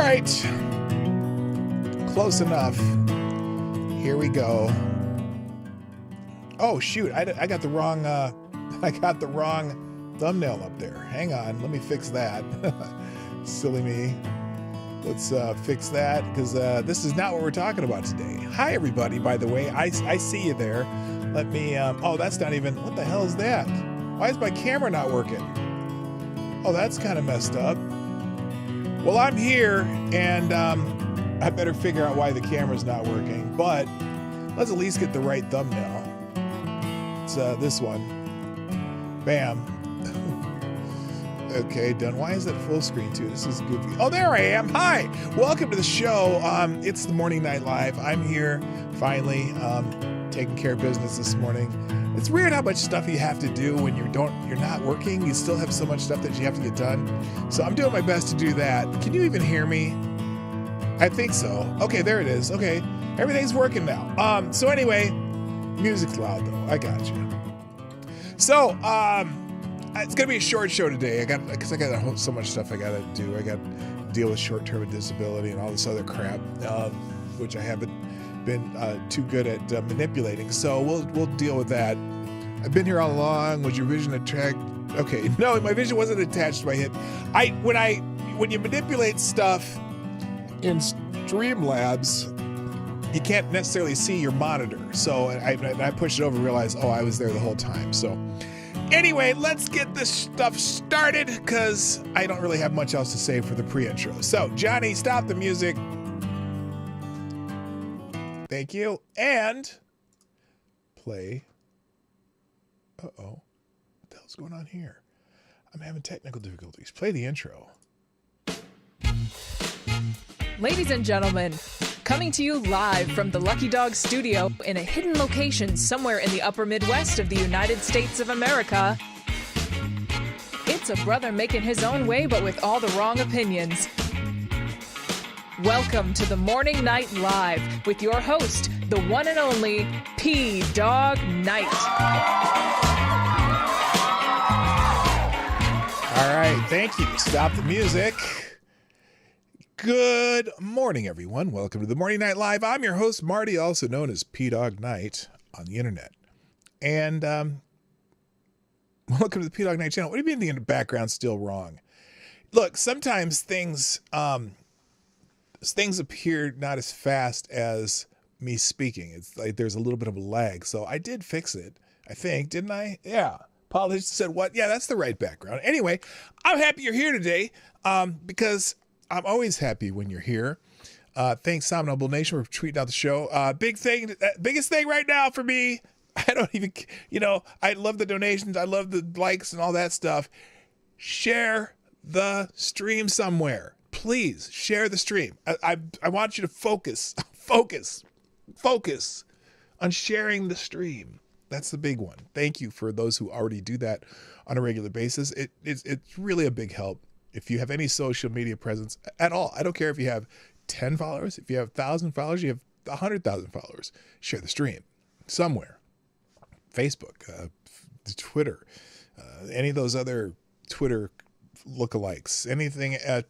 right. Close enough. Here we go. Oh shoot, I got the wrong thumbnail up there. Hang on, let me fix that. Silly me. Let's fix that, because this is not what we're talking about today. Hi everybody, by the way. I see you there. Let me oh, that's not even, what the hell is that? Why is my camera not working? Oh, that's kind of messed up. Well, I'm here, and I better figure out why the camera's not working, but let's at least get the right thumbnail. It's this one. Bam. Okay, done. Why is that full screen too? This is goofy. Oh, there I am. Hi. Welcome to the show. It's the Morning Night Live. I'm here finally, taking care of business this morning. It's weird how much stuff you have to do when you're not working. You still have so much stuff that you have to get done. So I'm doing my best to do that. Can you even hear me? I think so. Okay, there it is. Okay, everything's working now. So anyway, music's loud though. I got you. So it's gonna be a short show today. I got so much stuff I gotta do. I got to deal with short-term disability and all this other crap, which I haven't been too good at manipulating. So we'll deal with that. I've been here all along. Was your vision attached? Okay, no, my vision wasn't attached to my head. When you manipulate stuff in Streamlabs, you can't necessarily see your monitor. So I pushed it over and realized, oh, I was there the whole time. So anyway, let's get this stuff started, because I don't really have much else to say for the pre-intro. So Johnny, stop the music. Thank you. And play. Uh-oh. What the hell's going on here? I'm having technical difficulties. Play the intro. Ladies and gentlemen, coming to you live from the Lucky Dog studio in a hidden location somewhere in the upper Midwest of the United States of America, it's a brother making his own way, but with all the wrong opinions. Welcome to the Morning Night Live with your host, the one and only P-Dog Knight. All right, thank you. Stop the music. Good morning, everyone. Welcome to the Morning Night Live. I'm your host, Marty, also known as P-Dog Knight on the internet. And welcome to the P-Dog Knight channel. What do you mean the background's still wrong? Look, sometimes things appear not as fast as me speaking. It's like there's a little bit of a lag. So I did fix it, I think, didn't I? Yeah. Paul just said what? Yeah, that's the right background. Anyway, I'm happy you're here today, because I'm always happy when you're here. Thanks, Sound Noble Nation, for tweeting out the show. Biggest thing right now for me, I don't even, I love the donations. I love the likes and all that stuff. Share the stream somewhere. Please share the stream. I want you to focus on sharing the stream. That's the big one. Thank you for those who already do that on a regular basis. It's really a big help. If you have any social media presence at all, I don't care if you have 10 followers, if you have 1,000 followers, you have 100,000 followers, share the stream somewhere. Facebook, Twitter, any of those other Twitter lookalikes, anything at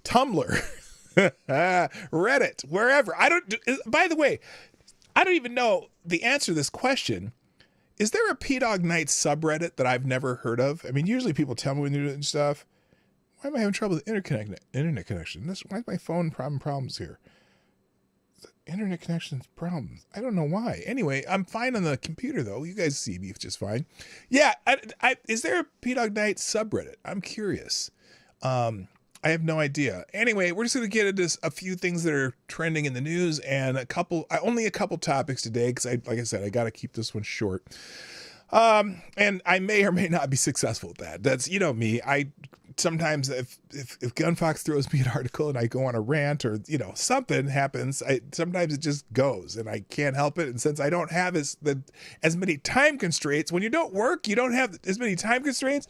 Tumblr, Reddit, wherever. By the way, I don't even know the answer to this question. Is there a P-Dog Knight subreddit that I've never heard of? I mean, usually people tell me when they're doing stuff. Why am I having trouble with internet connection? Why is my phone problems here? The internet connection's problems. I don't know why. Anyway, I'm fine on the computer though. You guys see me just fine. Yeah, is there a P-Dog Knight subreddit? I'm curious. I have no idea. Anyway, we're just going to get into a few things that are trending in the news and only a couple topics today, because like I said, I got to keep this one short. And I may or may not be successful at that. That's, me. Sometimes if Gunfox throws me an article and I go on a rant or, something happens, sometimes it just goes and I can't help it. And since I don't have as many time constraints, when you don't work, you don't have as many time constraints,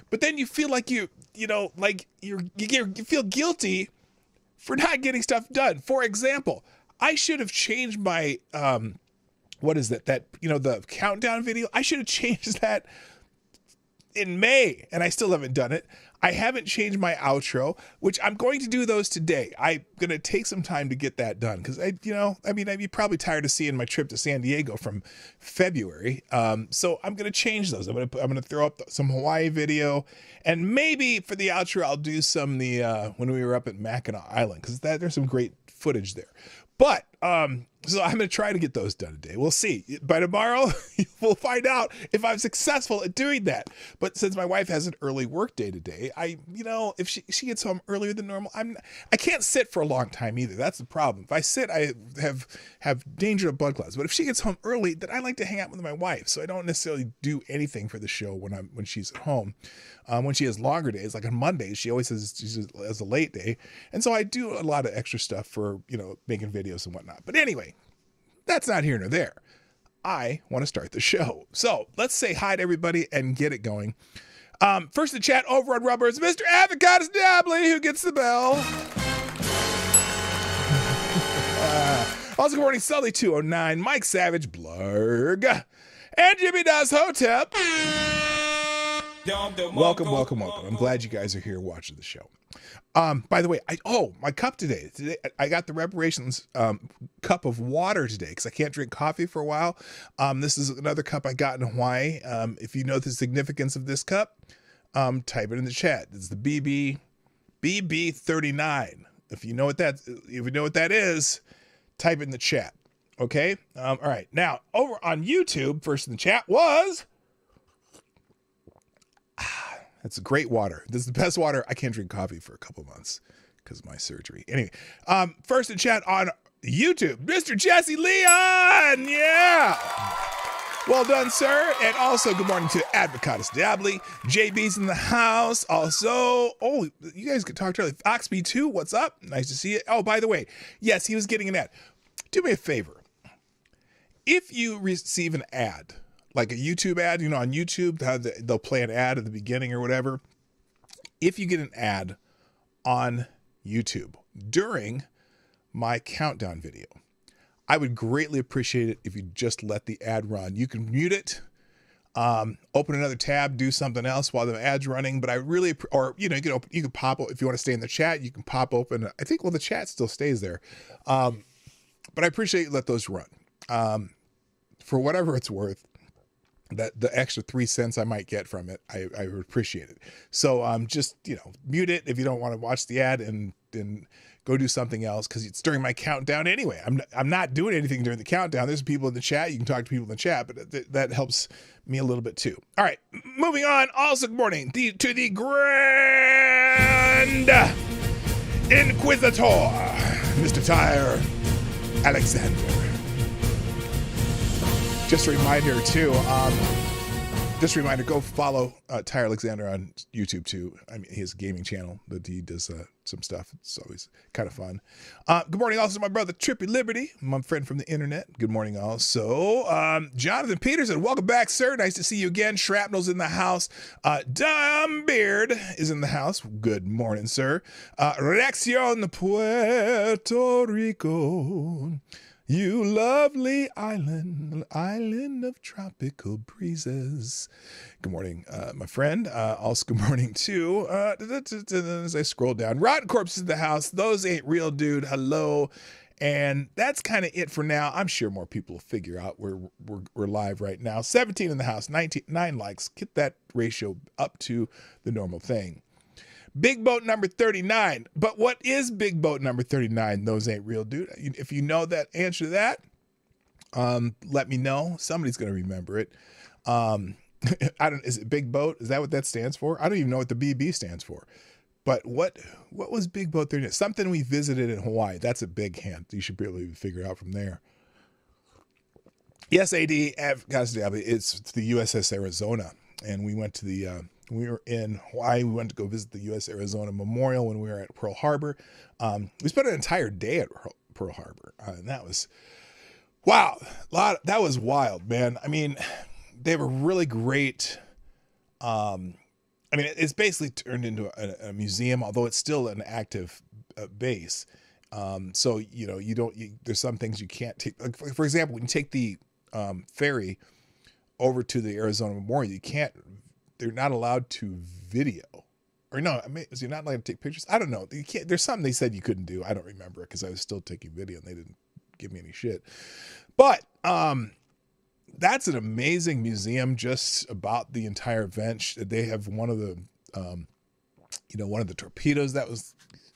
but then you feel like you feel guilty for not getting stuff done. For example, I should have changed my, what is that, the countdown video. I should have changed that in May, and I still haven't done it. I haven't changed my outro, which I'm going to do those today. I'm going to take some time to get that done because I'd be probably tired of seeing my trip to San Diego from February. So I'm going to change those. I'm going to throw up some Hawaii video, and maybe for the outro I'll do some when we were up at Mackinac Island because there's some great footage there. But so I'm going to try to get those done today. We'll see. By tomorrow, we'll find out if I'm successful at doing that. But since my wife has an early work day today, if she gets home earlier than normal, I can't sit for a long time either. That's the problem. If I sit, I have danger of blood clots. But if she gets home early, then I like to hang out with my wife. So I don't necessarily do anything for the show when she's at home. When she has longer days, like on Mondays, she always has a late day. And so I do a lot of extra stuff for, making videos and whatnot. But anyway, that's not here nor there. I want to start the show. So let's say hi to everybody and get it going. First in the chat over on Rubber is Mr. Avocados Dabley, who gets the bell. Also, good morning, Sully209, Mike Savage, Blurg, and Jimmy Does Hotep. Welcome. I'm glad you guys are here watching the show. By the way, my cup today I got the reparations cup of water today because I can't drink coffee for a while. This is another cup I got in Hawaii. If you know the significance of this cup, type it in the chat. It's the BB39. If you know what that is, type it in the chat. Okay. All right. Now over on YouTube, first in the chat was. That's great water. This is the best water. I can't drink coffee for a couple months because of my surgery. Anyway, first in chat on YouTube, Mr. Jesse Leon. Yeah. Well done, sir. And also, good morning to Avocados Dabley. JB's in the house. Also, you guys could talk to earlier. Oxby2, what's up? Nice to see you. Oh, by the way, yes, he was getting an ad. Do me a favor. If you receive an ad, like a YouTube ad, on YouTube, they'll play an ad at the beginning or whatever. If you get an ad on YouTube during my countdown video, I would greatly appreciate it if you just let the ad run. You can mute it, open another tab, do something else while the ad's running. But I really, you can pop, if you want to stay in the chat, you can pop open. I think, the chat still stays there. But I appreciate you let those run. For whatever it's worth. That the extra 3 cents I might get from it, I would appreciate it. So just mute it if you don't want to watch the ad and go do something else because it's during my countdown anyway. I'm not doing anything during the countdown. There's people in the chat. You can talk to people in the chat, but that helps me a little bit too. All right, moving on. Also, good morning to the Grand Inquisitor, Mr. Tyre Alexander. Just a reminder too, go follow Tyre Alexander on YouTube too. I mean, he has a gaming channel that he does some stuff. It's always kind of fun. Good morning also to my brother Trippy Liberty, my friend from the internet. Good morning also. Jonathan Peterson, welcome back, sir. Nice to see you again. Shrapnel's in the house. Dumb Beard is in the house. Good morning, sir. Reaccion Puerto Rico. You lovely island of tropical breezes. Good morning, my friend. Also, good morning, too. As I scroll down, Rotten Corpse is in the house. Those ain't real, dude. Hello. And that's kind of it for now. I'm sure more people will figure out we're live right now. 17 in the house, 9 likes. Get that ratio up to the normal thing. Big boat number 39. But what is big boat number 39? Those ain't real, dude. If you know that answer to that, let me know. Somebody's going to remember it. Is it big boat? Is that what that stands for? I don't even know what the BB stands for. But what was big boat 39? Something we visited in Hawaii. That's a big hint. You should be able to figure it out from there. Yes, AD, it's the USS Arizona. And we went to we were in Hawaii. We went to go visit the U.S. Arizona Memorial when we were at Pearl Harbor. We spent an entire day at Pearl Harbor. And that was, wow, that was wild, man. I mean, they have a really great, it's basically turned into a museum, although it's still an active base. So, there's some things you can't take. Like, for example, when you take the ferry over to the Arizona Memorial, you can't they're not allowed to video. Or no, I mean, is he not allowed to take pictures? I don't know. You can't, there's something they said you couldn't do. I don't remember because I was still taking video and they didn't give me any shit. But that's an amazing museum just about the entire event. They have one of the, one of the torpedoes that was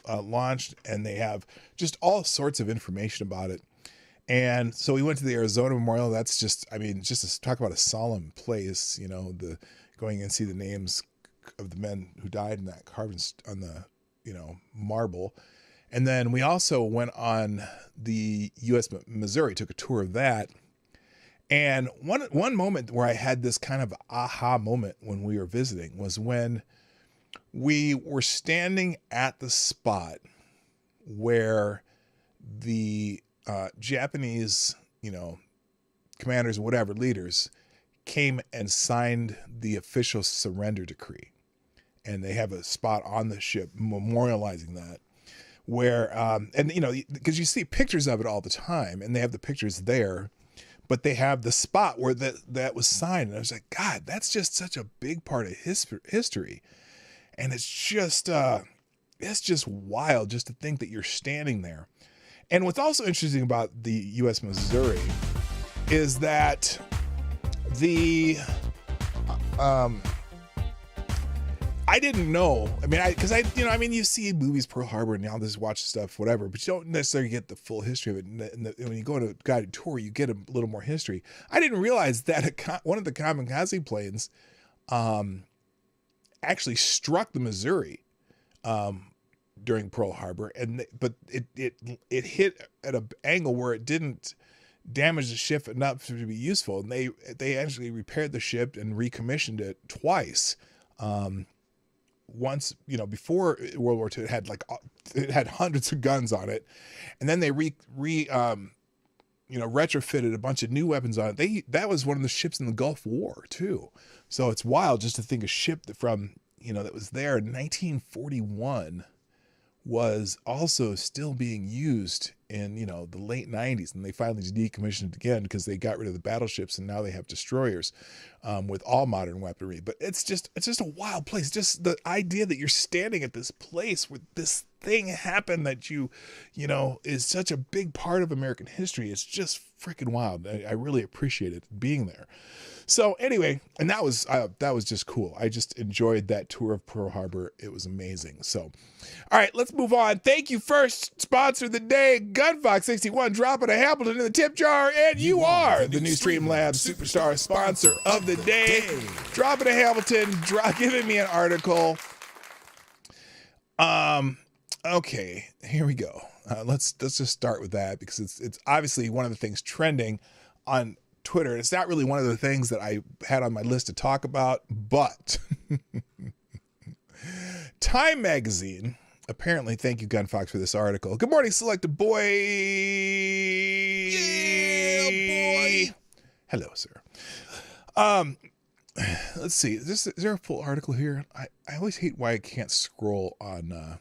launched, and they have just all sorts of information about it. And so we went to the Arizona Memorial. That's just, I mean, just to talk about a solemn place, the going and see the names of the men who died in that carving on the, marble. And then we also went on the U.S. Missouri, took a tour of that. And one moment where I had this kind of aha moment when we were visiting was when we were standing at the spot where the Japanese, commanders, whatever, leaders came and signed the official surrender decree. And they have a spot on the ship memorializing that where, because you see pictures of it all the time and they have the pictures there, but they have the spot where that was signed. And I was like, God, that's just such a big part of history. And it's just wild just to think that you're standing there. And what's also interesting about the U.S. Missouri is that I didn't know. I mean, you see movies, Pearl Harbor, and now just watch stuff, whatever, but you don't necessarily get the full history of it. And when you go on a guided tour, you get a little more history. I didn't realize that one of the kamikaze planes actually struck the Missouri during Pearl Harbor, but it hit at an angle where it didn't damage the ship enough to be useful, and they actually repaired the ship and recommissioned it twice. Once, before World War II, it had hundreds of guns on it, and then they retrofitted a bunch of new weapons on it. That was one of the ships in the Gulf War too. So it's wild just to think a ship that that was there in 1941 was also still being used in, the late 90s. And they finally decommissioned it again because they got rid of the battleships and now they have destroyers with all modern weaponry. But it's just a wild place. Just the idea that you're standing at this place where this thing happened that is such a big part of American history. It's just freaking wild. I really appreciated being there. So anyway, and that was just cool. I just enjoyed that tour of Pearl Harbor. It was amazing. So, all right, let's move on. Thank you. First sponsor of the day, Gunfox61, dropping a Hamilton in the tip jar, and you are the new Streamlabs Superstar sponsor of the day. Dropping a Hamilton, giving me an article. Okay, here we go. Let's just start with that because it's obviously one of the things trending on Twitter. It's not really one of the things that I had on my list to talk about, but Time Magazine, apparently, thank you, Gunfox, for this article. Good morning, Selected Boy. Yeah, boy. Hello, sir. Let's see. Is there a full article here? I always hate why I can't scroll on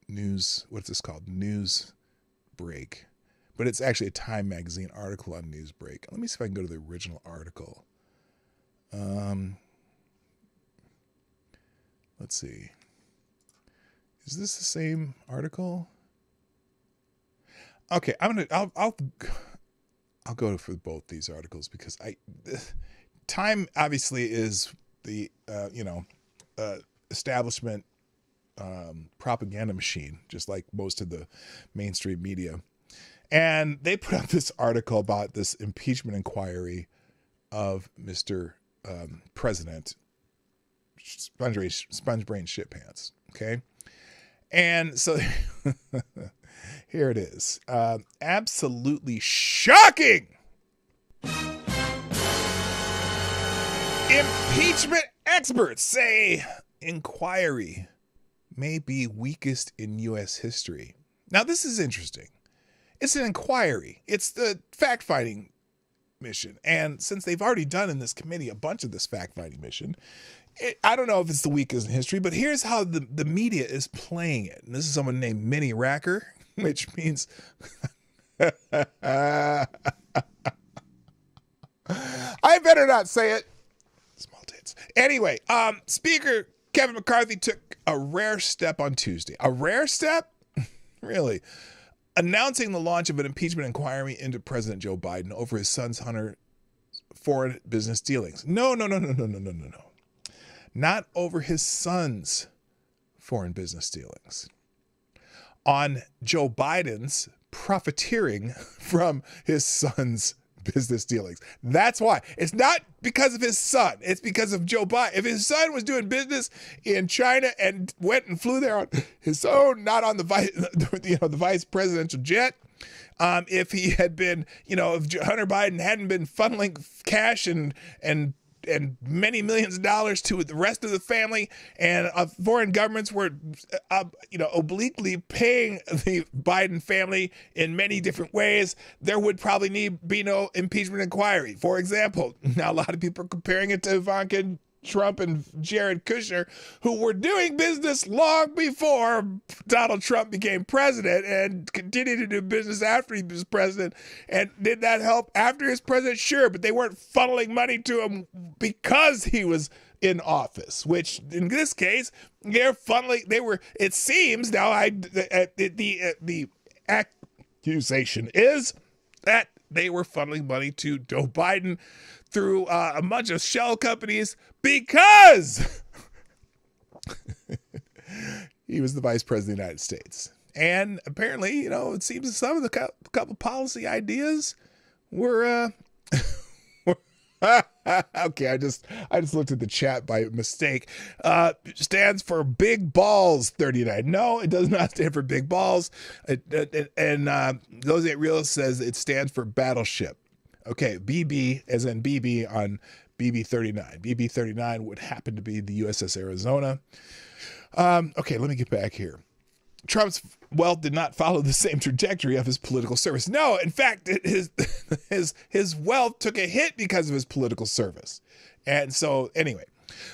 news. What's this called? News Break. But it's actually a Time Magazine article on Newsbreak. Let me see if I can go to the original article. Let's see. Is this the same article? Okay, I'll go for both these articles because Time obviously is the establishment propaganda machine, just like most of the mainstream media. And they put out this article about this impeachment inquiry of Mr. President Sponge Brain Shit Pants. Okay. And so here it is. Absolutely shocking. Impeachment experts say inquiry may be weakest in U.S. history. Now, this is interesting. It's an inquiry. It's the fact-finding mission. And since they've already done in this committee a bunch of this fact-finding mission, I don't know if it's the weakest in history, but here's how the media is playing it. And this is someone named Minnie Racker, which means... I better not say it. Small Democrats. Anyway, Speaker Kevin McCarthy took a rare step on Tuesday. A rare step? Really? Announcing the launch of an impeachment inquiry into President Joe Biden over his son's Hunter foreign business dealings. No. Not over his son's foreign business dealings. On Joe Biden's profiteering from his son's business dealings. That's why. It's not because of his son. It's because of Joe Biden. If his son was doing business in China and went and flew there on his own, not on the vice presidential jet, if he had been, if Hunter Biden hadn't been funneling cash and many millions of dollars to the rest of the family, and foreign governments were, obliquely paying the Biden family in many different ways, there would probably be no impeachment inquiry. For example, now a lot of people are comparing it to Ivanka Trump and Jared Kushner, who were doing business long before Donald Trump became president and continued to do business after he was president. And did that help after he was president? Sure, but they weren't funneling money to him because he was in office, which in this case, it seems now, the accusation is that they were funneling money to Joe Biden through a bunch of shell companies because he was the vice president of the United States. And apparently, it seems that some of the couple policy ideas were okay, I just looked at the chat by mistake. Stands for Big Balls 39. No, it does not stand for Big Balls. And Those Ain't Real says it stands for Battleship. Okay, BB as in BB on BB-39. BB-39 would happen to be the USS Arizona. Okay, let me get back here. Trump's wealth did not follow the same trajectory of his political service. No, in fact, his wealth took a hit because of his political service. And so, anyway,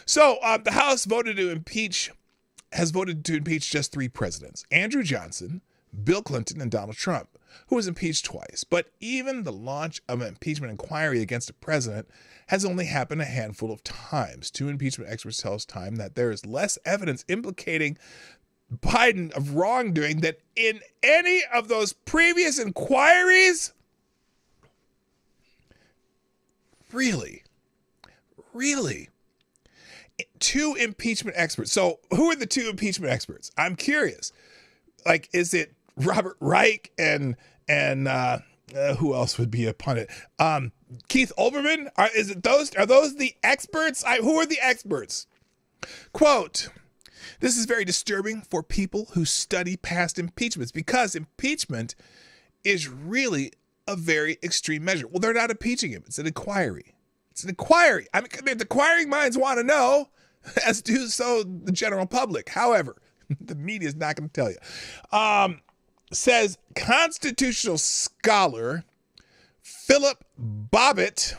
the House has voted to impeach just 3 presidents: Andrew Johnson, Bill Clinton, and Donald Trump, who was impeached twice. But even the launch of an impeachment inquiry against a president has only happened a handful of times. 2 impeachment experts tell us time that there is less evidence implicating Biden of wrongdoing than in any of those previous inquiries. Really? 2 impeachment experts. So who are the 2 impeachment experts? I'm curious. Like, is it Robert Reich and who else would be a pundit? Keith Olbermann? Are those the experts? Who are the experts? Quote, "This is very disturbing for people who study past impeachments because impeachment is really a very extreme measure." Well, they're not impeaching him. It's an inquiry. I mean, the inquiring minds want to know, as do so the general public. However, the media is not going to tell you. Says constitutional scholar Philip Bobbitt.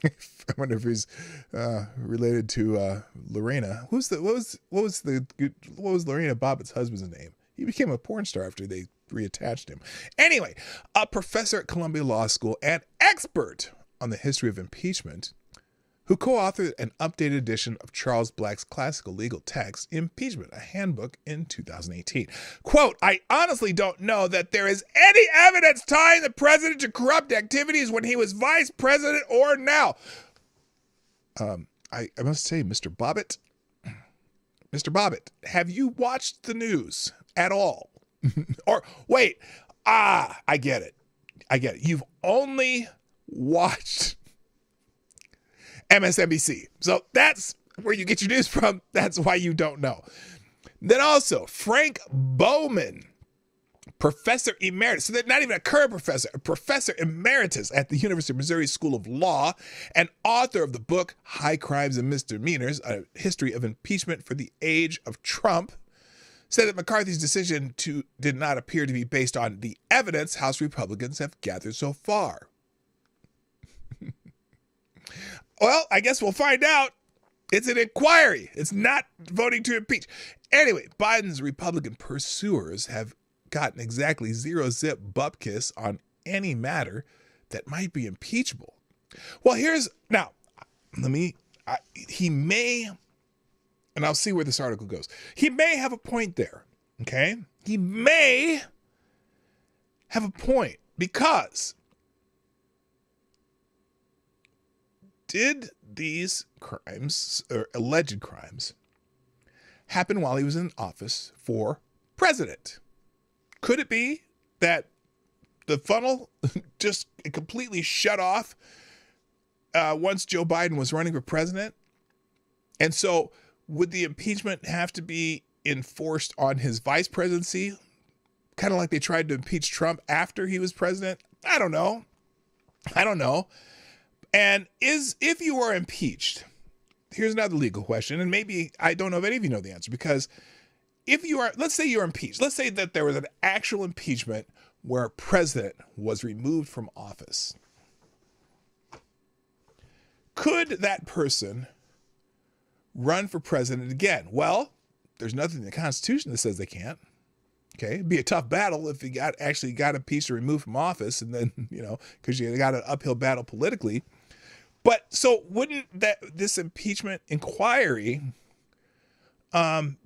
I wonder if he's related to Lorena. What was Lorena Bobbitt's husband's name? He became a porn star after they reattached him. Anyway, a professor at Columbia Law School and expert on the history of impeachment, who co-authored an updated edition of Charles Black's classical legal text, Impeachment, a Handbook, in 2018. Quote, "I honestly don't know that there is any evidence tying the president to corrupt activities when he was vice president or now." I must say, Mr. Bobbitt, have you watched the news at all? Or wait, I get it. You've only watched MSNBC. So that's where you get your news from. That's why you don't know. Then also, Frank Bowman, professor emeritus. So they're not even a current professor, a professor emeritus at the University of Missouri School of Law and author of the book High Crimes and Misdemeanors, A History of Impeachment for the Age of Trump, said that McCarthy's decision did not appear to be based on the evidence House Republicans have gathered so far. Well, I guess we'll find out. It's an inquiry. It's not voting to impeach. Anyway, Biden's Republican pursuers have gotten exactly 0-zip bupkis on any matter that might be impeachable. Well, he may, and I'll see where this article goes. He may have a point there. Okay. He may have a point because did these crimes or alleged crimes happen while he was in office for president? Could it be that the funnel just completely shut off once Joe Biden was running for president? And so would the impeachment have to be enforced on his vice presidency? Kind of like they tried to impeach Trump after he was president? I don't know. And if you are impeached, here's another legal question, and maybe I don't know if any of you know the answer, because if you are, let's say you're impeached. Let's say that there was an actual impeachment where a president was removed from office. Could that person run for president again? Well, there's nothing in the Constitution that says they can't. Okay, it'd be a tough battle if he actually got impeached or removed from office, and then, because you got an uphill battle politically. But so wouldn't this impeachment inquiry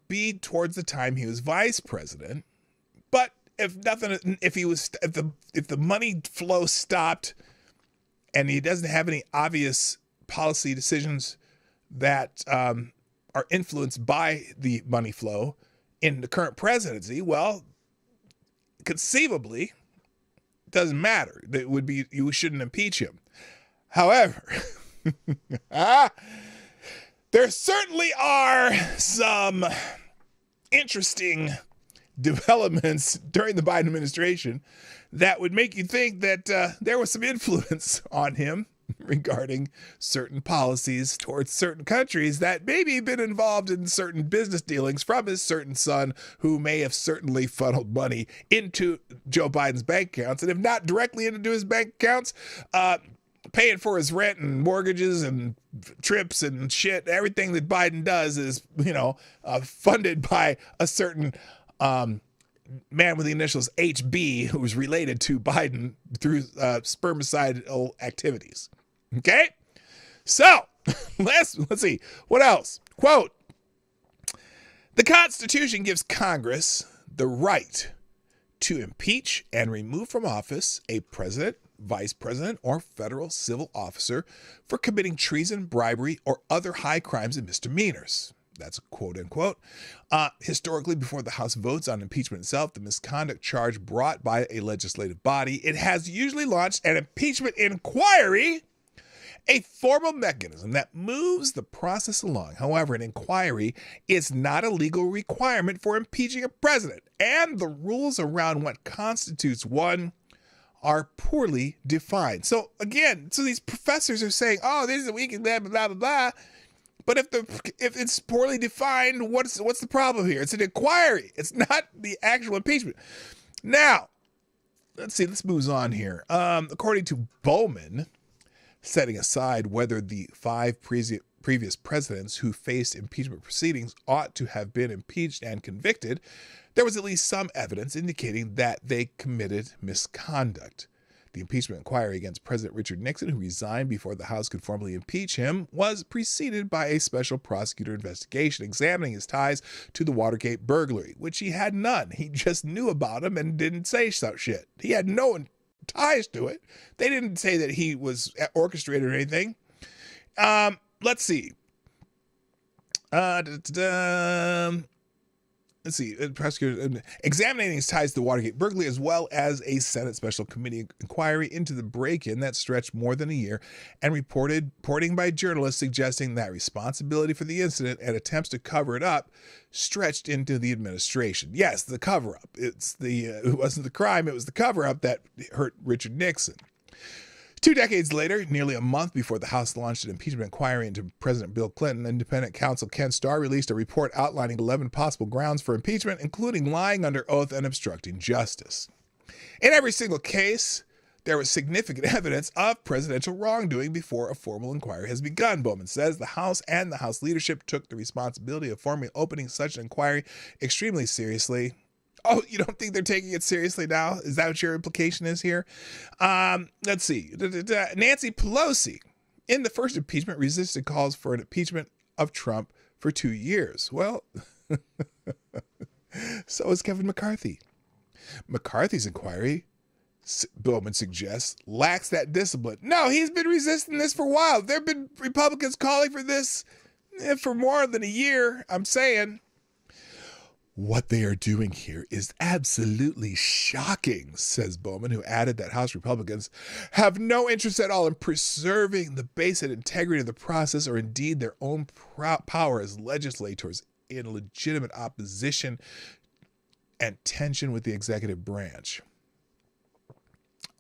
be towards the time he was vice president? But if the money flow stopped and he doesn't have any obvious policy decisions that are influenced by the money flow in the current presidency, well, conceivably, it doesn't matter. It would be, you shouldn't impeach him. However, there certainly are some interesting developments during the Biden administration that would make you think that there was some influence on him regarding certain policies towards certain countries that maybe been involved in certain business dealings from his certain son, who may have certainly funneled money into Joe Biden's bank accounts, and if not directly into his bank accounts, paying for his rent and mortgages and trips and shit. Everything that Biden does is, funded by a certain man with the initials HB, who was related to Biden through spermicidal activities. Okay? So, let's see. What else? Quote, the Constitution gives Congress the right to impeach and remove from office a president, vice president, or federal civil officer for committing treason, bribery, or other high crimes and misdemeanors. That's a quote unquote. Historically, before the House votes on impeachment itself, the misconduct charge brought by a legislative body, it has usually launched an impeachment inquiry, a formal mechanism that moves the process along. However, an inquiry is not a legal requirement for impeaching a president, and the rules around what constitutes one are poorly defined. So again, these professors are saying, oh, this is a weak and blah, blah, blah, blah, blah. But if it's poorly defined, what's the problem here? It's an inquiry. It's not the actual impeachment. Now, let's see. Let's move on here. According to Bowman, setting aside whether the 5 previous presidents who faced impeachment proceedings ought to have been impeached and convicted, there was at least some evidence indicating that they committed misconduct. The impeachment inquiry against President Richard Nixon, who resigned before the House could formally impeach him, was preceded by a special prosecutor investigation examining his ties to the Watergate burglary, which he had none. He just knew about him and didn't say some shit. He had no ties to it. They didn't say that he was orchestrated or anything. Let's see. Let's see, prosecutor examining his ties to the Watergate burglary, as well as a Senate special committee inquiry into the break-in that stretched more than a year, and reporting by journalists suggesting that responsibility for the incident and attempts to cover it up stretched into the administration. Yes, the cover-up. It wasn't the crime, it was the cover-up that hurt Richard Nixon. 2 decades later, nearly a month before the House launched an impeachment inquiry into President Bill Clinton, independent counsel Ken Starr released a report outlining 11 possible grounds for impeachment, including lying under oath and obstructing justice. In every single case, there was significant evidence of presidential wrongdoing before a formal inquiry has begun, Bowman says. The House and the House leadership took the responsibility of formally opening such an inquiry extremely seriously. Oh, you don't think they're taking it seriously now? Is that what your implication is here? Let's see. Nancy Pelosi in the first impeachment, resisted calls for an impeachment of Trump for 2 years. Well, so is Kevin McCarthy. McCarthy's inquiry, Bowman suggests, lacks that discipline. No, he's been resisting this for a while. There have been Republicans calling for this for more than a year. I'm saying what they are doing here is absolutely shocking, says Bowman, who added that House Republicans have no interest at all in preserving the basic integrity of the process or indeed their own power as legislators in legitimate opposition and tension with the executive branch.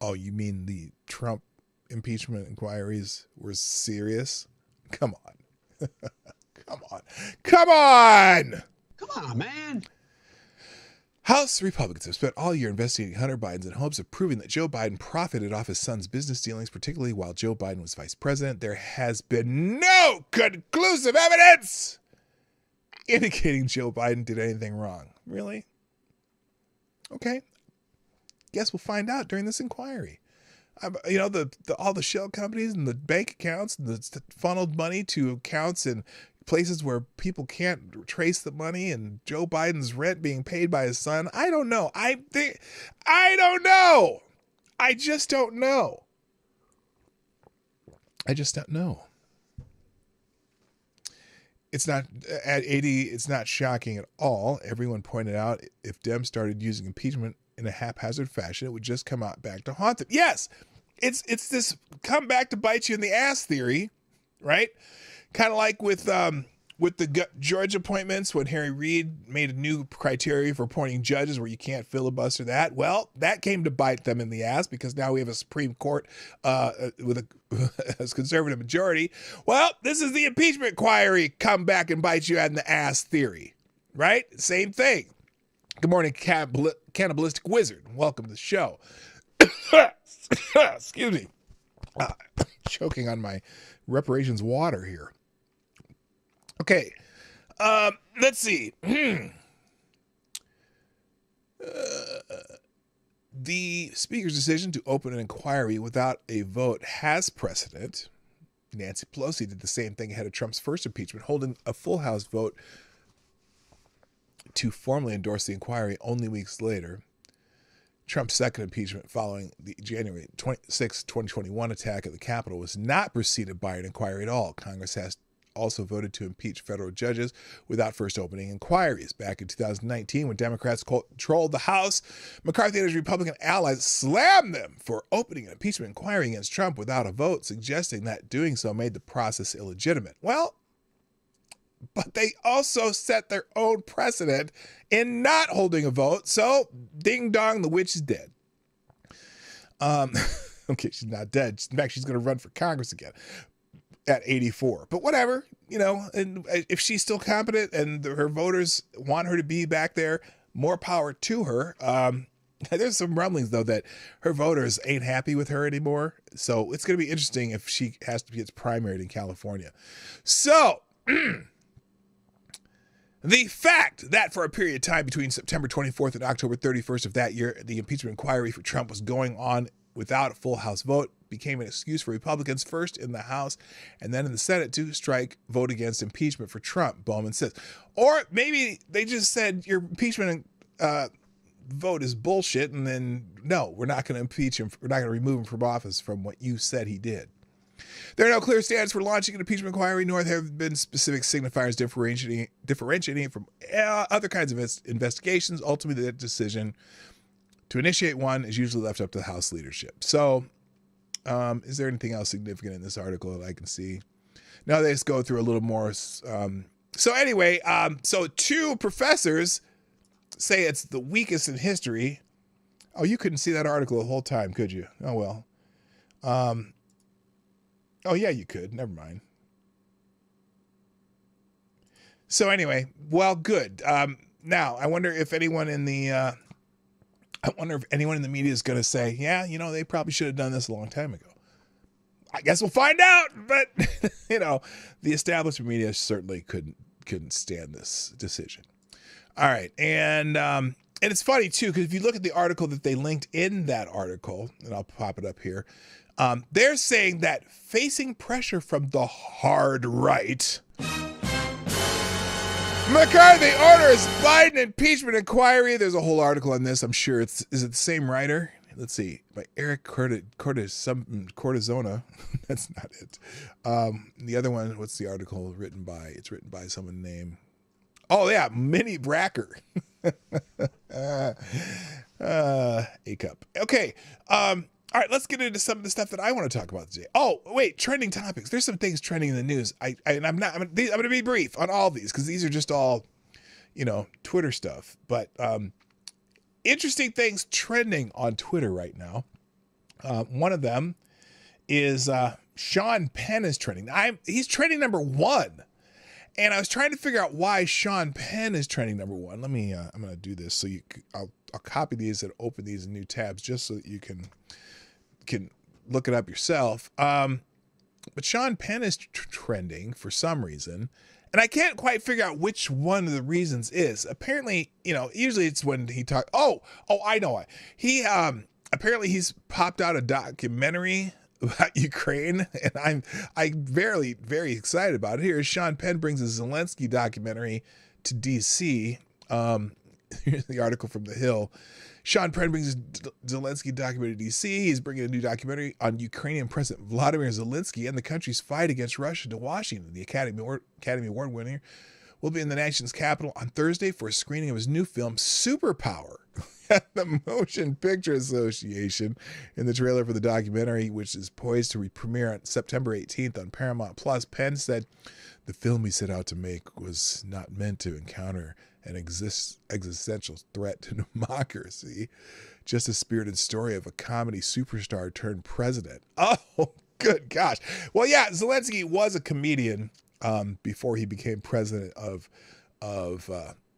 Oh, you mean the Trump impeachment inquiries were serious? Come on. Come on. Come on! Come on, man. House Republicans have spent all year investigating Hunter Biden in hopes of proving that Joe Biden profited off his son's business dealings, particularly while Joe Biden was vice president. There has been no conclusive evidence indicating Joe Biden did anything wrong. Really? Okay. Guess we'll find out during this inquiry. You know, all the shell companies and the bank accounts and the funneled money to accounts and places where people can't trace the money, and Joe Biden's rent being paid by his son. I don't know. I don't know. I just don't know. I just don't know. It's not at 80. It's not shocking at all. Everyone pointed out if Dems started using impeachment in a haphazard fashion, it would just come out back to haunt them. Yes, it's this come back to bite you in the ass theory, right? Kind of like with the Georgia appointments when Harry Reid made a new criteria for appointing judges where you can't filibuster that. Well, that came to bite them in the ass because now we have a Supreme Court with a conservative majority. Well, this is the impeachment inquiry come back and bite you in the ass theory, right? Same thing. Good morning, Cannibalistic Wizard. Welcome to the show. Excuse me. Choking on my reparations water here. Okay, let's see. The Speaker's decision to open an inquiry without a vote has precedent. Nancy Pelosi did the same thing ahead of Trump's first impeachment, holding a full House vote to formally endorse the inquiry only weeks later. Trump's second impeachment following the January 26, 2021 attack at the Capitol was not preceded by an inquiry at all. Congress has also voted to impeach federal judges without first opening inquiries. Back in 2019, when Democrats controlled the House, McCarthy and his Republican allies slammed them for opening an impeachment inquiry against Trump without a vote, suggesting that doing so made the process illegitimate. Well, but they also set their own precedent in not holding a vote, so ding dong, the witch is dead. Okay, she's not dead. In fact, she's going to run for Congress again at 84. But whatever, you know, and if she's still competent and her voters want her to be back there, more power to her. There's some rumblings, though, that her voters ain't happy with her anymore. So it's going to be interesting if she has to be primaried in California. So the fact that for a period of time between September 24th and October 31st of that year, the impeachment inquiry for Trump was going on without a full House vote became an excuse for Republicans, first in the House and then in the Senate, to strike vote against impeachment for Trump, Bowman says. Or maybe they just said your impeachment vote is bullshit, and then, no, we're not going to impeach him. We're not going to remove him from office from what you said he did. There are no clear standards for launching an impeachment inquiry, nor have been specific signifiers differentiating it from other kinds of investigations. Ultimately, the decision to initiate one is usually left up to the House leadership. So, is there anything else significant in this article that I can see? No, they just go through a little more. So anyway, so two professors say it's the weakest in history. Oh, you couldn't see that article the whole time, could you? Oh, well. Oh, yeah, you could. Never mind. So anyway, well, good. Now, I wonder if anyone in the media is going to say, yeah, you know, they probably should have done this a long time ago. I guess we'll find out. But, you know, the established media certainly couldn't stand this decision. All right. And it's funny, too, because if you look at the article that they linked in that article, and I'll pop it up here, They're saying that facing pressure from the hard right, McCarthy orders Biden impeachment inquiry. There's a whole article on this. I'm sure is it the same writer? Let's see, by Eric Cortisona. That's not it. The other one, what's the article written by? It's written by someone named, oh yeah, Minnie Bracker. A cup. Okay. All right, let's get into some of the stuff that I want to talk about today. Oh, wait, trending topics. There's some things trending in the news. I'm going to be brief on all these because these are just all, Twitter stuff. But interesting things trending on Twitter right now. One of them is Sean Penn is trending. He's trending number 1. And I was trying to figure out why Sean Penn is trending number 1. Let me, I'm going to do this so I'll copy these and open these in new tabs just so that you can look it up yourself. But Sean Penn is trending for some reason. And I can't quite figure out which one of the reasons is. Apparently, usually it's when he talks. Oh, I know why. He, apparently he's popped out a documentary about Ukraine, and I'm very, very excited about it. Here, Sean Penn brings a Zelensky documentary to D.C. Here's the article from The Hill. Sean Penn brings a Zelensky documentary to D.C. He's bringing a new documentary on Ukrainian President Vladimir Zelensky and the country's fight against Russia to Washington. The Academy Award winner will be in the nation's capital on Thursday for a screening of his new film, Superpower, at the Motion Picture Association. In the trailer for the documentary, which is poised to premiere on September 18th on Paramount Plus, Penn said, "The film we set out to make was not meant to encounter an existential threat to democracy, just a spirited story of a comedy superstar turned president." Oh, good gosh. Well, yeah, Zelensky was a comedian before he became president of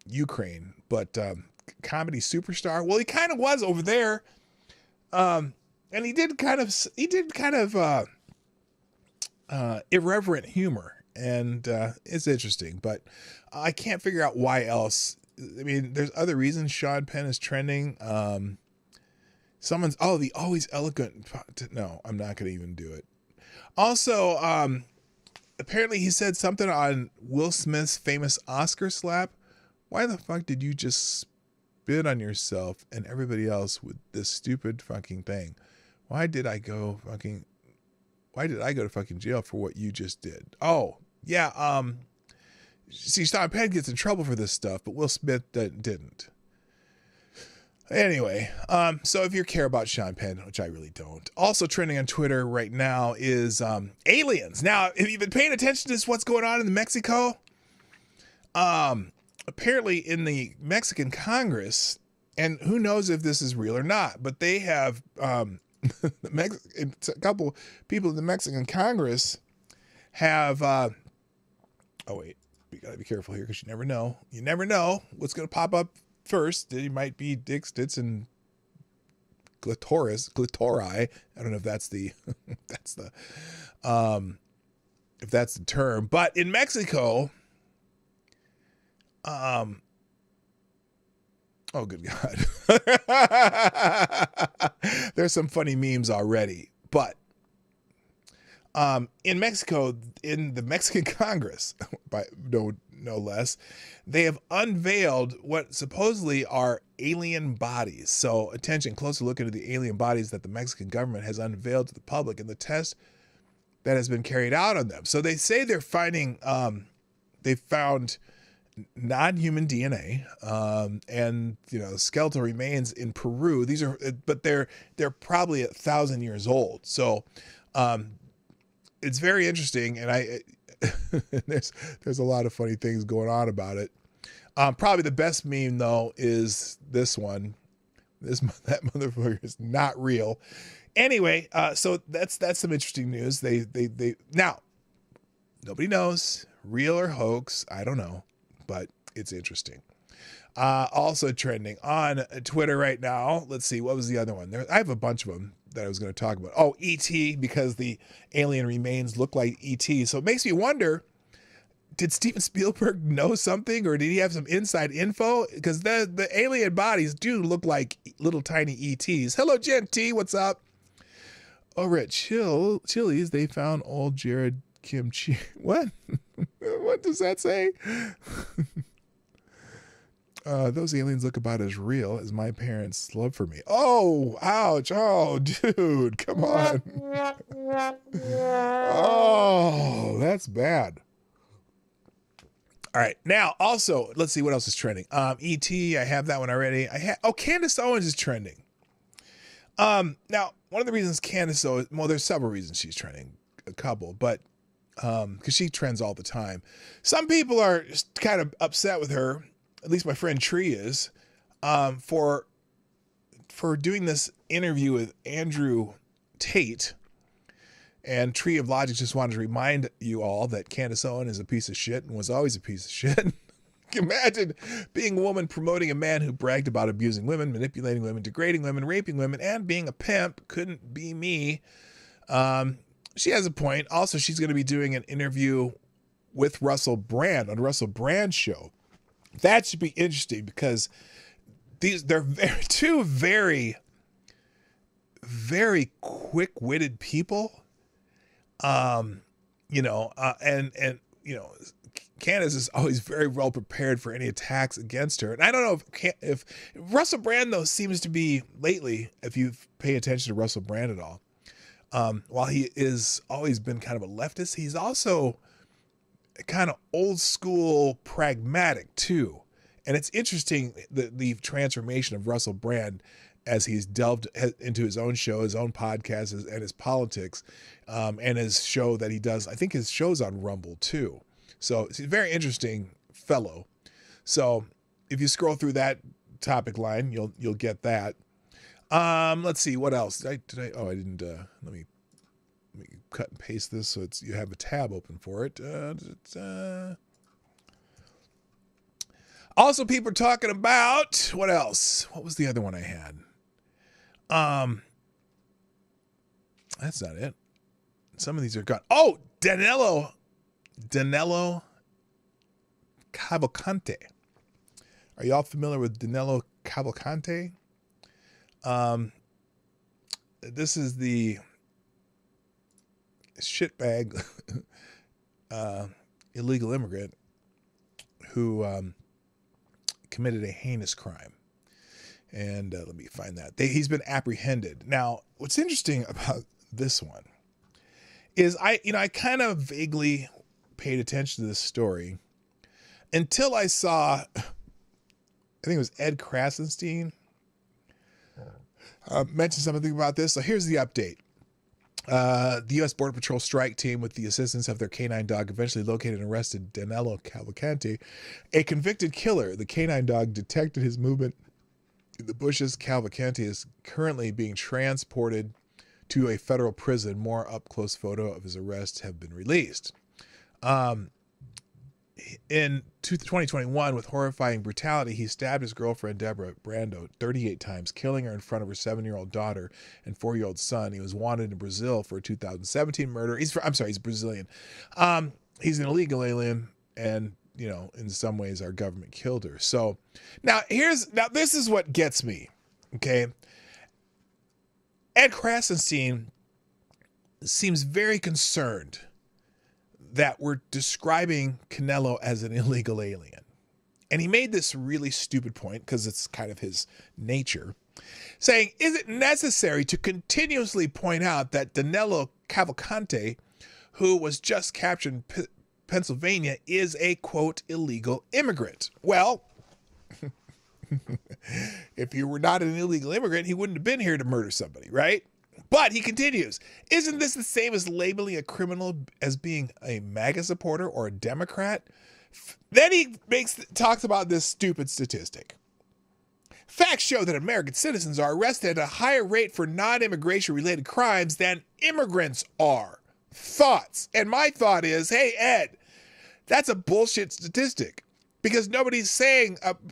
Ukraine, but comedy superstar. Well, he kind of was over there, and he did kind of irreverent humor. And it's interesting, but I can't figure out why else. I mean, there's other reasons Sean Penn is trending. The always eloquent. No, I'm not going to even do it. Also, apparently he said something on Will Smith's famous Oscar slap. Why the fuck did you just spit on yourself and everybody else with this stupid fucking thing? Why did I go to fucking jail for what you just did? Oh, yeah. See, Sean Penn gets in trouble for this stuff, but Will Smith didn't. Anyway, so if you care about Sean Penn, which I really don't. Also trending on Twitter right now is aliens. Now, have you been paying attention to what's going on in Mexico? Apparently in the Mexican Congress, and who knows if this is real or not, but they have a couple people in the Mexican Congress have we gotta be careful here because you never know what's gonna pop up first. It might be dicks, tits, and clitori. I don't know if that's the if that's the term, but in Mexico, oh good God. There's some funny memes already, but in Mexico, in the Mexican Congress, by no less, they have unveiled what supposedly are alien bodies. So attention, closer look into the alien bodies that the Mexican government has unveiled to the public and the test that has been carried out on them. So they say they're finding, they found non-human DNA, and skeletal remains in Peru. These are, but they're probably 1,000 years old. So, it's very interesting, and there's a lot of funny things going on about it. Probably the best meme though is this one. That motherfucker is not real. Anyway, so that's some interesting news. They now nobody knows real or hoax. I don't know, but it's interesting. Also trending on Twitter right now. Let's see, what was the other one? I have a bunch of them that I was going to talk about. Oh, E.T., because the alien remains look like E.T. So it makes me wonder, did Steven Spielberg know something, or did he have some inside info? Because the alien bodies do look like little tiny E.T.s. Hello, Gen T, what's up? Over at Chili's, they found old Jared kimchi. What? What does that say? Those aliens look about as real as my parents' love for me. Oh, ouch. Oh, dude, come on. Oh, that's bad. All right. Now, also, let's see what else is trending. E.T., I have that one already. Candace Owens is trending. Now, one of the reasons Candace Owens, well, there's several reasons she's trending, a couple, but because she trends all the time. Some people are just kind of upset with her, at least my friend Tree is, for doing this interview with Andrew Tate. And Tree of Logic just wanted to remind you all that Candace Owens is a piece of shit and was always a piece of shit. Imagine being a woman promoting a man who bragged about abusing women, manipulating women, degrading women, raping women, and being a pimp. Couldn't be me. She has a point. Also, she's going to be doing an interview with Russell Brand on Russell Brand's show. That should be interesting because they're two very, very quick-witted people. And Candace is always very well prepared for any attacks against her. And I don't know if Russell Brand, though, seems to be lately, if you pay attention to Russell Brand at all, while he is always been kind of a leftist, he's also kind of old school pragmatic too. And it's interesting the transformation of Russell Brand as he's delved into his own show, his own podcast, and his politics, and his show that he does. I think his show's on Rumble too. So he's a very interesting fellow. So if you scroll through that topic line, you'll get that. Let's see what else. I didn't. Let me cut and paste this so you have a tab open for it. Also, people are talking about what else? What was the other one I had? That's not it. Some of these are gone. Oh, Danilo Cavalcante. Are y'all familiar with Danilo Cavalcante? This is the shitbag illegal immigrant who committed a heinous crime. And let me find that. He's been apprehended. Now, what's interesting about this one is I kind of vaguely paid attention to this story until I saw, I think it was Ed Krasenstein mentioned something about this. So here's the update. The U.S. Border Patrol strike team, with the assistance of their canine dog, eventually located and arrested Danilo Cavalcante, a convicted killer. The canine dog detected his movement in the bushes. Cavalcante is currently being transported to a federal prison. More up-close photo of his arrest have been released. In 2021, with horrifying brutality, he stabbed his girlfriend, Deborah Brando, 38 times, killing her in front of her 7-year-old daughter and 4-year-old son. He was wanted in Brazil for a 2017 murder. He's Brazilian. He's an illegal alien, and, in some ways our government killed her. So now this is what gets me. Okay. Ed Krasenstein seems very concerned that we're describing Canelo as an illegal alien. And he made this really stupid point, because it's kind of his nature, saying, is it necessary to continuously point out that Danilo Cavalcante, who was just captured in Pennsylvania, is a, quote, illegal immigrant? Well, if he were not an illegal immigrant, he wouldn't have been here to murder somebody, right? But he continues, isn't this the same as labeling a criminal as being a MAGA supporter or a Democrat? Then he talks about this stupid statistic. Facts show that American citizens are arrested at a higher rate for non-immigration related crimes than immigrants are. Thoughts. And my thought is, hey, Ed, that's a bullshit statistic, because nobody's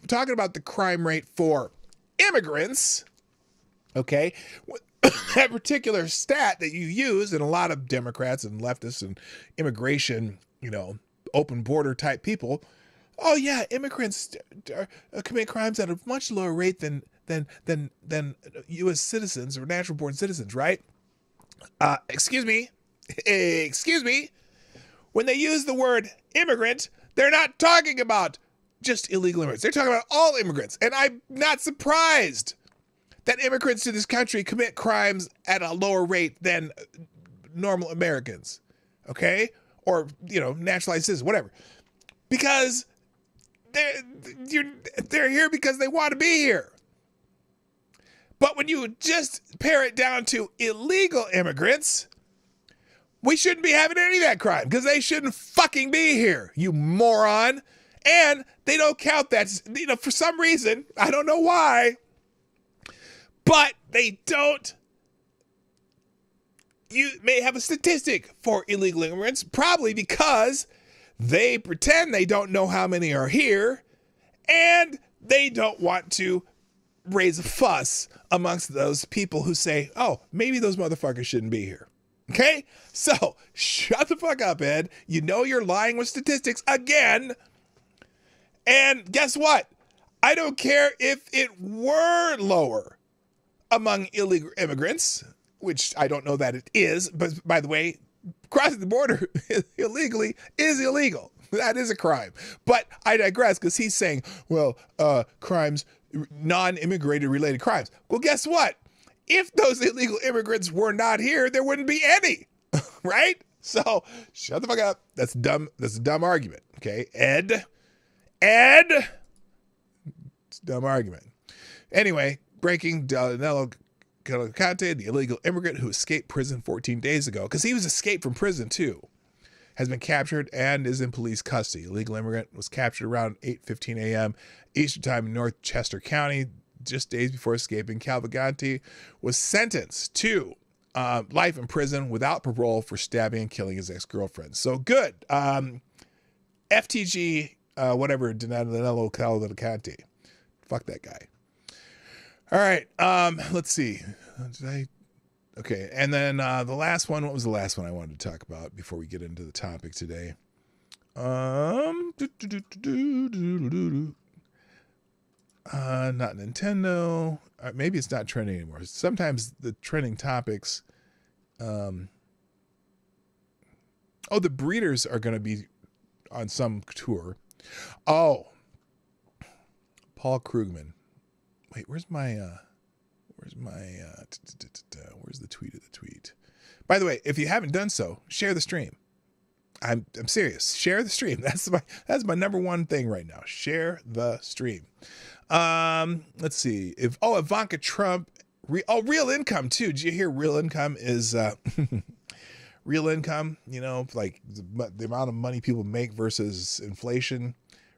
talking about the crime rate for immigrants. Okay. That particular stat that you use, and a lot of Democrats and leftists and immigration, open border type people, oh yeah, immigrants commit crimes at a much lower rate than U.S. citizens or natural born citizens, right? Excuse me. Excuse me. When they use the word immigrant, they're not talking about just illegal immigrants. They're talking about all immigrants. And I'm not surprised that immigrants to this country commit crimes at a lower rate than normal Americans. Okay? Or, naturalized citizens, whatever. Because they're here because they want to be here. But when you just pare it down to illegal immigrants, we shouldn't be having any of that crime because they shouldn't fucking be here, you moron. And they don't count that, for some reason. I don't know why. But they don't. You may have a statistic for illegal immigrants, probably because they pretend they don't know how many are here and they don't want to raise a fuss amongst those people who say, oh, maybe those motherfuckers shouldn't be here. Okay? So, shut the fuck up, Ed. You know you're lying with statistics again. And guess what? I don't care if it were lower among illegal immigrants, which I don't know that it is. But by the way, crossing the border illegally is illegal. That is a crime. But I digress because he's saying, well, crimes, non-immigrated related crimes. Well, guess what? If those illegal immigrants were not here, there wouldn't be any, right? So shut the fuck up. That's dumb. That's a dumb argument. Okay, Ed, it's a dumb argument. Anyway, breaking Danilo Cavalcante, the illegal immigrant who escaped prison 14 days ago, because he was escaped from prison too, has been captured and is in police custody. Illegal immigrant was captured around 8:15 a.m. Eastern Time in North Chester County, just days before escaping. Cavalcante was sentenced to life in prison without parole for stabbing and killing his ex-girlfriend. So good. FTG, whatever, Danilo Cavalcante. Fuck that guy. All right. Let's see. Okay. And then the last one, what was the last one I wanted to talk about before we get into the topic today? Not Nintendo. Maybe it's not trending anymore. Sometimes the trending topics. The Breeders are going to be on some tour. Oh, Paul Krugman. Wait, where's the tweet of the tweet? By the way, if you haven't done so, share the stream. I'm serious. Share the stream. That's my number one thing right now. Share the stream. Let's see. Ivanka Trump. Real income too. Did you hear real income is real income? Like the amount of money people make versus inflation.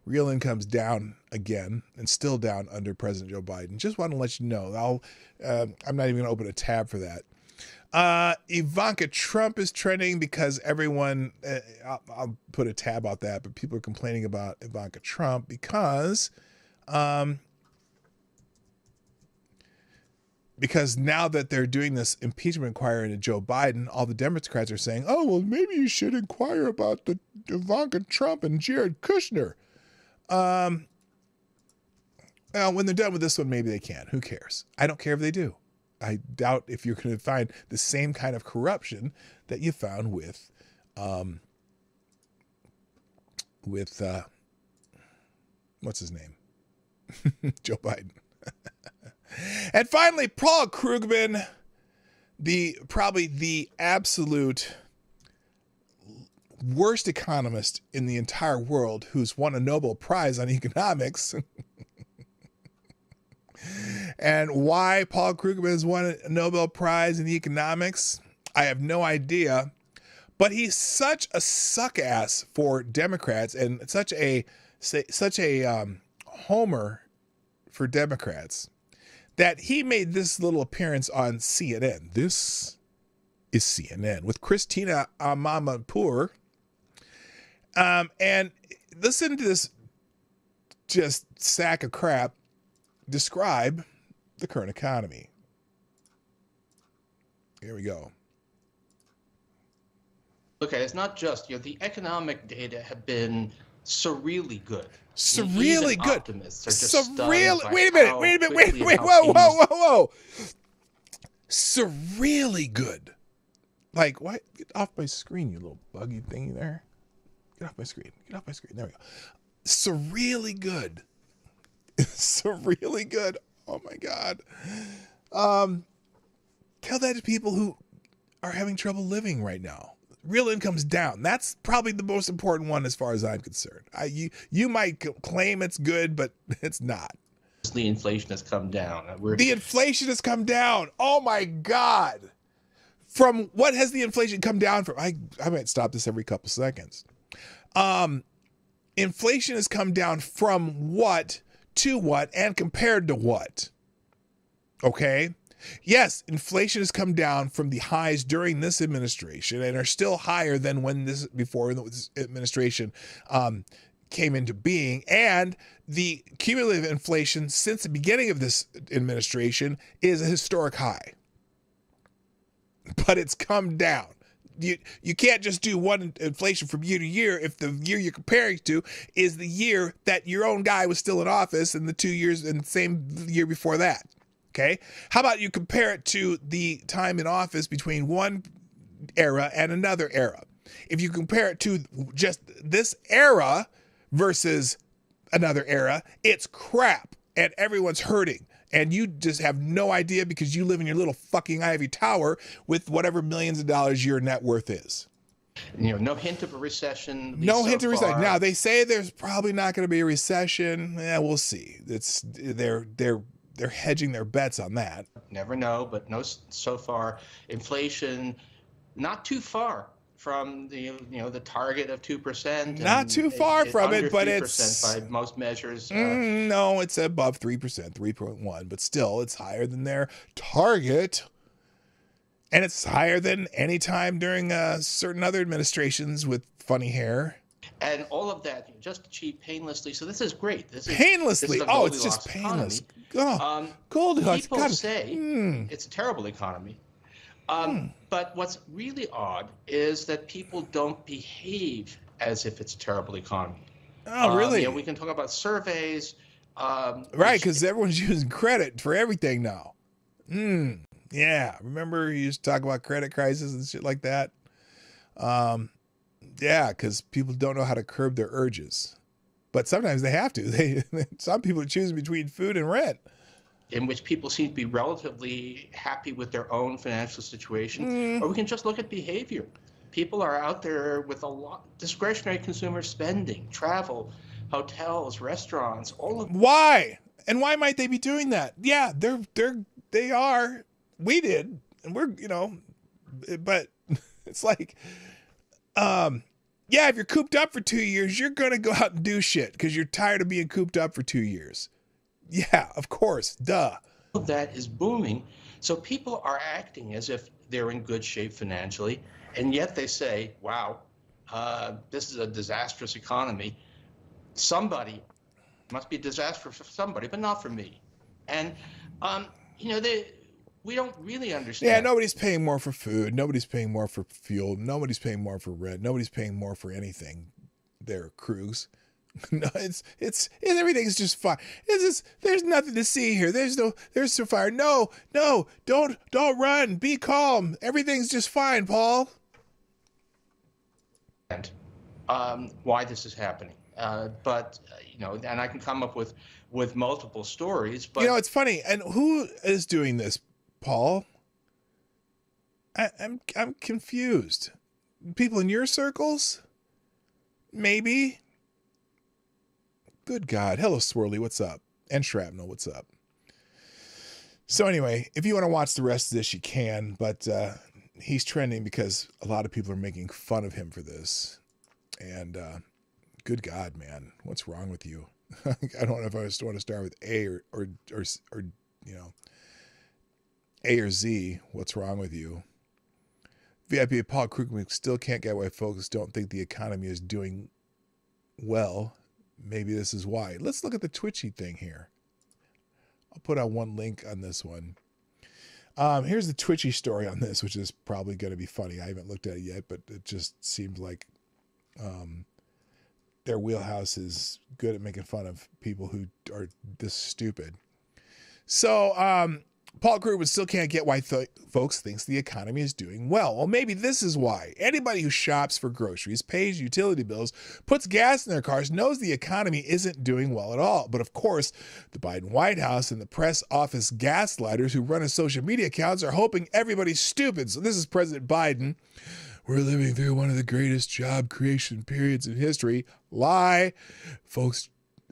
Real income's down again and still down under President Joe Biden. Just want to let you know. I'm not even going to open a tab for that. Ivanka Trump is trending because everyone, I'll put a tab out that, but people are complaining about Ivanka Trump because now that they're doing this impeachment inquiry into Joe Biden, all the Democrats are saying, oh, well, maybe you should inquire about the Ivanka Trump and Jared Kushner. Well, when they're done with this one, maybe they can. Who cares? I don't care if they do. I doubt if you're going to find the same kind of corruption that you found with what's his name? Joe Biden. And finally, Paul Krugman, probably the absolute worst economist in the entire world, who's won a Nobel Prize on economics. And why Paul Krugman has won a Nobel Prize in economics, I have no idea. But he's such a suck ass for Democrats and such a homer for Democrats that he made this little appearance on CNN. This is CNN with Christina Amanpour. And listen to this just sack of crap describe the current economy. Here we go. Okay, it's not just, the economic data have been surreally good. Surreally good. Optimists are just Wait a minute. Whoa. Surreally good. Like, what? Get off my screen, you little buggy thingy there. Get off my screen. Get off my screen. There we go. So really good. So really good. Oh my God. Tell that to people who are having trouble living right now. Real income's down. That's probably the most important one as far as I'm concerned. You might claim it's good, but it's not. The inflation has come down. The inflation has come down. Oh my God. From what has the inflation come down from? I might stop this every couple seconds. Inflation has come down from what to what and compared to what? Okay. Yes, inflation has come down from the highs during this administration and are still higher than before this administration came into being. And the cumulative inflation since the beginning of this administration is a historic high. But it's come down. You can't just do one inflation from year to year if the year you're comparing to is the year that your own guy was still in office and the 2 years and the same year before that. Okay? How about you compare it to the time in office between one era and another era? If you compare it to just this era versus another era, it's crap and everyone's hurting. And you just have no idea because you live in your little fucking ivory tower with whatever millions of dollars your net worth is. No hint of a recession. No hint of recession. Now they say there's probably not going to be a recession. Yeah, we'll see. They're hedging their bets on that. Never know, but no. So far, inflation not too far from the target of 2%. Not too far from it, but it's by most measures. No, it's above 3%, 3.1, but still, it's higher than their target, and it's higher than any time during certain other administrations with funny hair. And all of that just achieved painlessly. So this is great. Painlessly. Oh, it's just painless. Oh, Goldilocks. People say it's a terrible economy. But what's really odd is that people don't behave as if it's a terrible economy. Oh, really? We can talk about surveys. Right, because everyone's using credit for everything now. Yeah, remember you used to talk about credit crisis and shit like that? Yeah, because people don't know how to curb their urges. But sometimes they have to. Some people are choosing between food and rent. In which people seem to be relatively happy with their own financial situation. Or we can just look at behavior. People are out there with a lot discretionary consumer spending, travel, hotels, restaurants, all of. Why? And why might they be doing that? Yeah, they are. We did, and we're but it's like, yeah, if you're cooped up for 2 years, you're gonna go out and do shit because you're tired of being cooped up for 2 years. Yeah, of course. Duh. That is booming. So people are acting as if they're in good shape financially, and yet they say, wow, this is a disastrous economy. Somebody must be a disaster for somebody, but not for me. And, we don't really understand. Yeah, nobody's paying more for food. Nobody's paying more for fuel. Nobody's paying more for rent. Nobody's paying more for anything. Their crews. No, it's everything's just fine. There's nothing to see here. There's no fire. No, don't run. Be calm. Everything's just fine, Paul. And why this is happening, but and I can come up with multiple stories. But it's funny. And who is doing this, Paul? I'm confused. People in your circles, maybe. Good God. Hello, Swirly. What's up? And Shrapnel. What's up? So anyway, if you want to watch the rest of this, you can. But he's trending because a lot of people are making fun of him for this. And good God, man. What's wrong with you? I don't know if I just want to start with A or A or Z. What's wrong with you? VIP Paul Krugman still can't get why folks don't think the economy is doing well. Maybe this is why. Let's look at the Twitchy thing here. I'll put out one link on this one. Here's the Twitchy story on this, which is probably going to be funny. I haven't looked at it yet, but it just seemed like their wheelhouse is good at making fun of people who are this stupid. So Paul Krugman still can't get why folks thinks the economy is doing well. Well, maybe this is why. Anybody who shops for groceries, pays utility bills, puts gas in their cars, knows the economy isn't doing well at all. But of course, the Biden White House and the press office gaslighters who run his social media accounts are hoping everybody's stupid. So this is President Biden. We're living through one of the greatest job creation periods in history. Lie. Folks,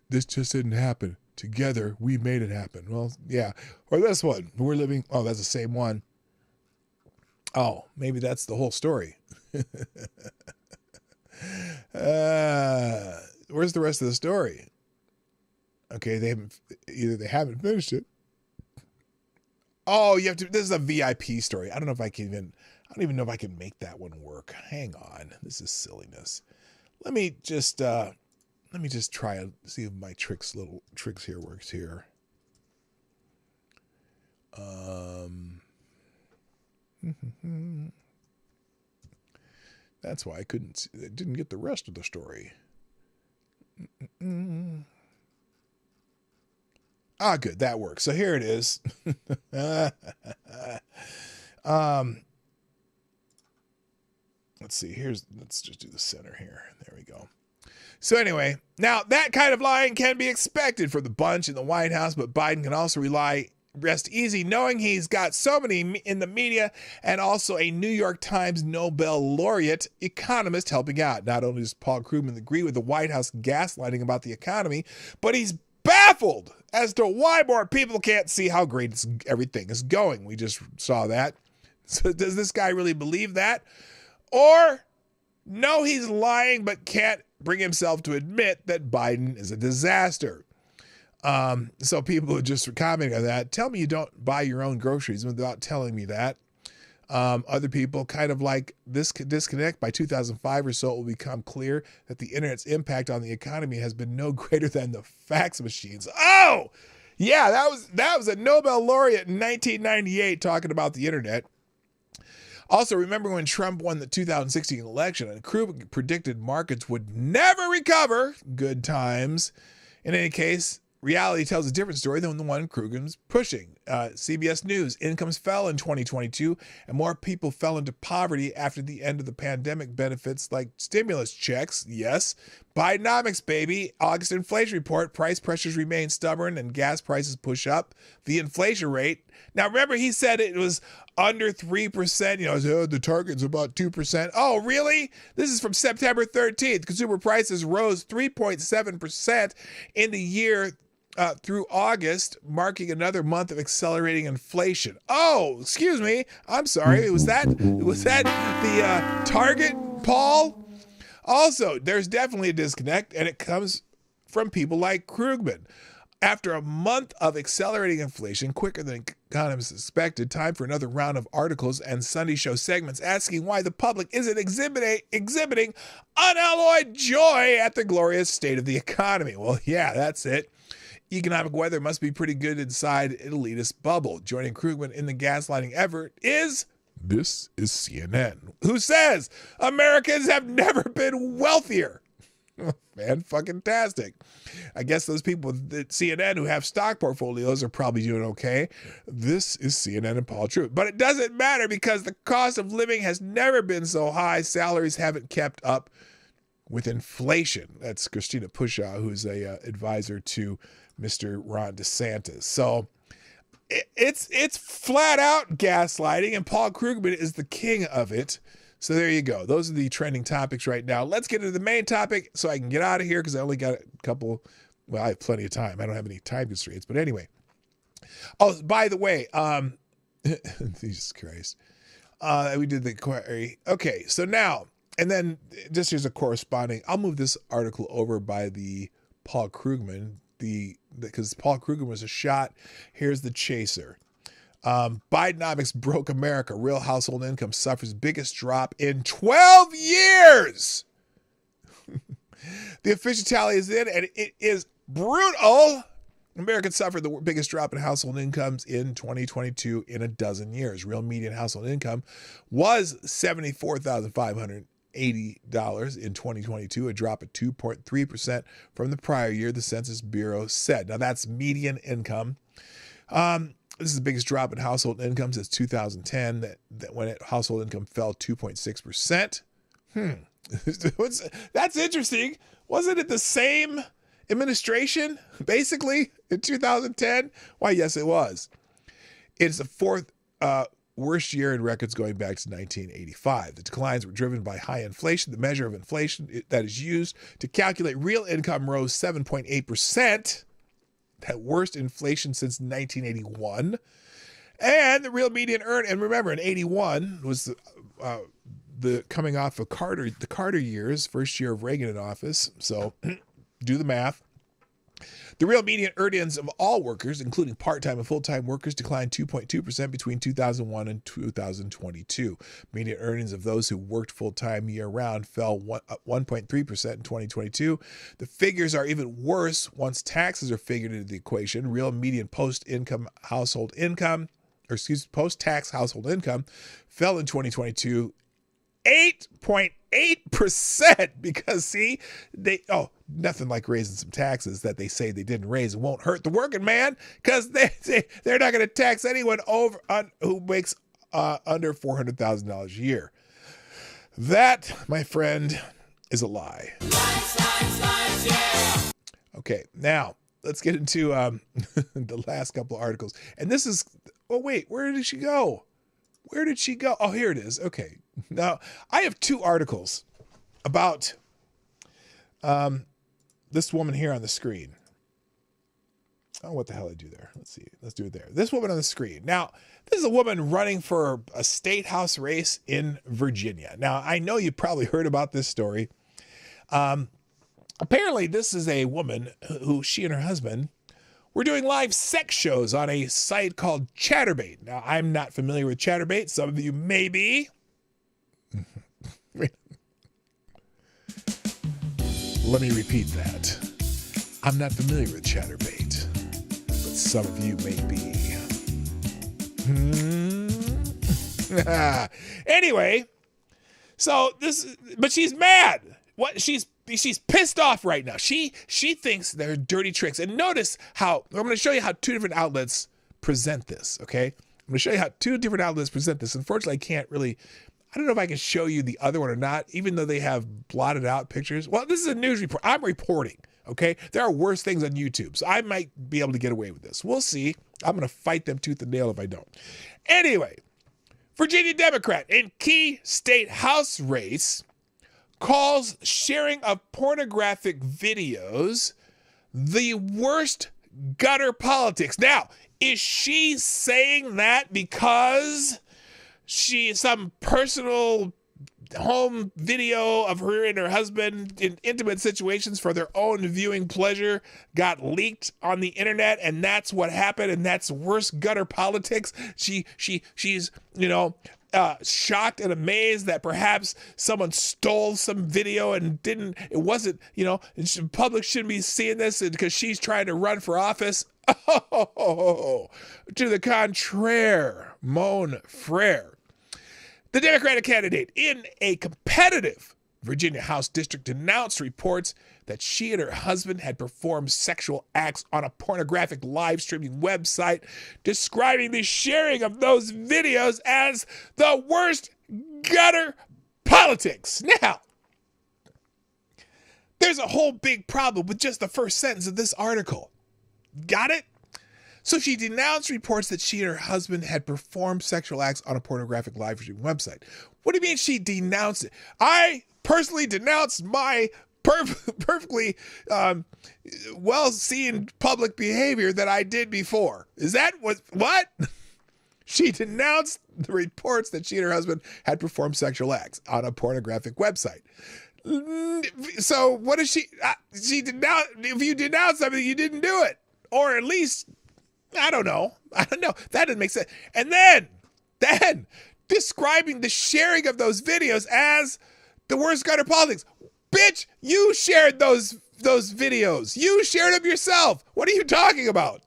this just didn't happen. Together, we made it happen. Well, yeah. Or this one. We're living... Oh, that's the same one. Oh, maybe that's the whole story. Where's the rest of the story? Okay, they haven't finished it. Oh, you have to... This is a VIP story. I don't know if I can even... I don't even know if I can make that one work. Hang on. This is silliness. Let me just try and see if my little tricks here works here. That's why I didn't get the rest of the story. Ah, good, that works. So here it is. Let's see. Let's just do the center here. There we go. So anyway, now that kind of lying can be expected for the bunch in the White House, but Biden can also rest easy knowing he's got so many in the media and also a New York Times Nobel laureate economist helping out. Not only does Paul Krugman agree with the White House gaslighting about the economy, but he's baffled as to why more people can't see how great everything is going. We just saw that. So does this guy really believe that? Or no, he's lying but can't bring himself to admit that Biden is a disaster. So people who just commenting on that, tell me you don't buy your own groceries without telling me that. Other people kind of like this disconnect. By 2005 or so, it will become clear that the internet's impact on the economy has been no greater than the fax machines. Oh, yeah, that was a Nobel laureate in 1998 talking about the internet. Also, remember when Trump won the 2016 election and Krugman predicted markets would never recover? Good times. In any case, reality tells a different story than the one Krugman's pushing. CBS News, incomes fell in 2022 and more people fell into poverty after the end of the pandemic benefits like stimulus checks. Yes. Bidenomics, baby. August inflation report, price pressures remain stubborn and gas prices push up the inflation rate. Now, remember, he said it was under 3%. You know, the target's about 2%. Oh, really? This is from September 13th. Consumer prices rose 3.7% in the year through August, marking another month of accelerating inflation. Oh, excuse me. I'm sorry. Was that the target, Paul? Also, there's definitely a disconnect, and it comes from people like Krugman. After a month of accelerating inflation, quicker than economists expected, time for another round of articles and Sunday show segments asking why the public isn't exhibiting unalloyed joy at the glorious state of the economy. Well, yeah, that's it. Economic weather must be pretty good inside an elitist bubble. Joining Krugman in the gaslighting effort is CNN, who says Americans have never been wealthier. Fan-fucking-tastic. I guess those people at CNN who have stock portfolios are probably doing okay. This is CNN and Paul Truth. But it doesn't matter because the cost of living has never been so high. Salaries haven't kept up with inflation. That's Christina Pushaw, who's a advisor to Mr. Ron DeSantis. So it's flat out gaslighting, and Paul Krugman is the king of it. So there you go. Those are the trending topics right now. Let's get into the main topic so I can get out of here because I only got a couple. Well, I have plenty of time. I don't have any time constraints. But anyway. Oh, by the way, Jesus Christ. We did the query. Okay, so now, and then just here's a corresponding. I'll move this article over by the Paul Krugman, because Paul Krugman was a shot. Here's the chaser. Bidenomics broke America. Real household income suffers biggest drop in 12 years. The official tally is in, and it is brutal. Americans suffered the biggest drop in household incomes in 2022 in a dozen years. Real median household income was $74,580 in 2022, a drop of 2.3% from the prior year, the Census Bureau said. Now, that's median income. This is the biggest drop in household income since 2010, that when household income fell 2.6%. That's interesting. Wasn't it the same administration, basically, in 2010? Why, yes, it was. It's the fourth worst year in records going back to 1985. The declines were driven by high inflation. The measure of inflation that is used to calculate real income rose 7.8%. That worst inflation since 1981. And the real median earn, and remember, in 81 was the coming off of the Carter years, first year of Reagan in office. So do the math. The real median earnings of all workers, including part-time and full-time workers, declined 2.2% between 2001 and 2022. Median earnings of those who worked full-time year-round fell 1.3% in 2022. The figures are even worse once taxes are figured into the equation. Real median post-tax household income fell in 2022 8.8%, because see, nothing like raising some taxes that they say they didn't raise. It won't hurt the working man, because they're not going to tax anyone who makes under $400,000 a year. That, my friend, is a lie. Lies, yeah. Okay, now let's get into the last couple of articles. And this is, wait, where did she go? Oh, here it is. Okay. Now, I have two articles about this woman here on the screen. Oh, what the hell did I do there? Let's see. Let's do it there. This woman on the screen. Now, this is a woman running for a state house race in Virginia. Now, I know you probably heard about this story. Apparently, this is a woman who she and her husband were doing live sex shows on a site called Chatterbait. Now, I'm not familiar with Chatterbait. Some of you may be. Let me repeat that. I'm not familiar with Chatterbait, but some of you may be. Anyway, but she's mad. She's pissed off right now. She thinks they're dirty tricks. And notice how, I'm going to show you how two different outlets present this, okay? I'm going to show you how two different outlets present this. Unfortunately, I don't know if I can show you the other one or not, even though they have blotted out pictures. Well, this is a news report. I'm reporting, okay? There are worse things on YouTube, so I might be able to get away with this. We'll see. I'm going to fight them tooth and nail if I don't. Anyway, Virginia Democrat in key state house race calls sharing of pornographic videos the worst gutter politics. Now, is she saying that because some personal home video of her and her husband in intimate situations for their own viewing pleasure got leaked on the internet, and that's what happened, and that's worse gutter politics? She's shocked and amazed that perhaps someone stole some video and it wasn't, the public shouldn't be seeing this because she's trying to run for office. Oh, to the contraire, mon frere. The Democratic candidate in a competitive Virginia House district denounced reports that she and her husband had performed sexual acts on a pornographic live streaming website, describing the sharing of those videos as the worst gutter politics. Now, there's a whole big problem with just the first sentence of this article. Got it? So she denounced reports that she and her husband had performed sexual acts on a pornographic live streaming website. What do you mean she denounced it? I personally denounced my perfectly well-seen public behavior that I did before. Is that what? She denounced the reports that she and her husband had performed sexual acts on a pornographic website. So what is she denounced? If you denounce something, you didn't do it. Or at least, I don't know. That didn't make sense. And then describing the sharing of those videos as the worst gutter politics. Bitch, you shared those videos. You shared them yourself. What are you talking about?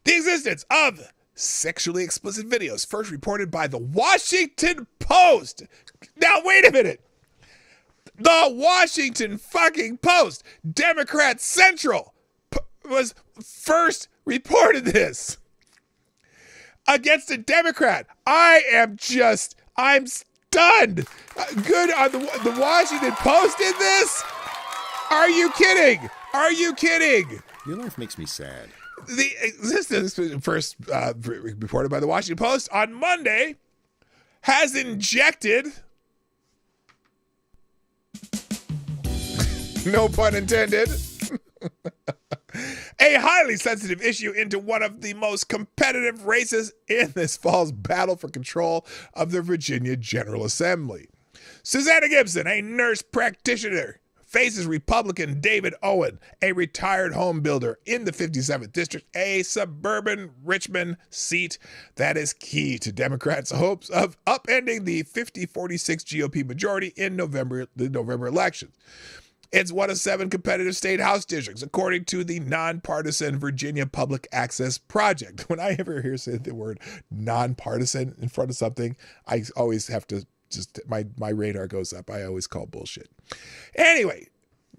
The existence of sexually explicit videos first reported by the Washington Post. Now, wait a minute. The Washington fucking Post, Democrat Central, was first reported this. against a Democrat. I'm stunned. Good on the Washington Post did this? Are you kidding? Are you kidding? Your life makes me sad. This first reported by the Washington Post on Monday has injected, no pun intended, a highly sensitive issue into one of the most competitive races in this fall's battle for control of the Virginia General Assembly. Susanna Gibson, a nurse practitioner, faces Republican David Owen, a retired home builder in the 57th District, a suburban Richmond seat that is key to Democrats' hopes of upending the 50-46 GOP majority in the November elections. It's one of 7 competitive state house districts, according to the nonpartisan Virginia Public Access Project. When I ever hear say the word nonpartisan in front of something, I always have to my radar goes up. I always call bullshit. Anyway,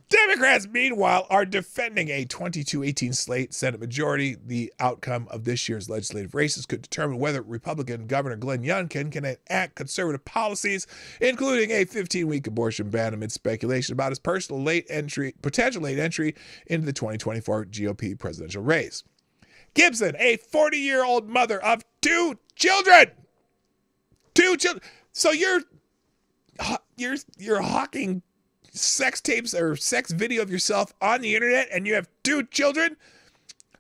Democrats, meanwhile, are defending a 22-18 slate Senate majority. The outcome of this year's legislative races could determine whether Republican Governor Glenn Youngkin can enact conservative policies, including a 15-week abortion ban, amid speculation about his potential late entry into the 2024 GOP presidential race. Gibson, a 40-year-old mother of 2 children. 2 children. So you're hawking sex tapes or sex video of yourself on the internet, and you have 2 children?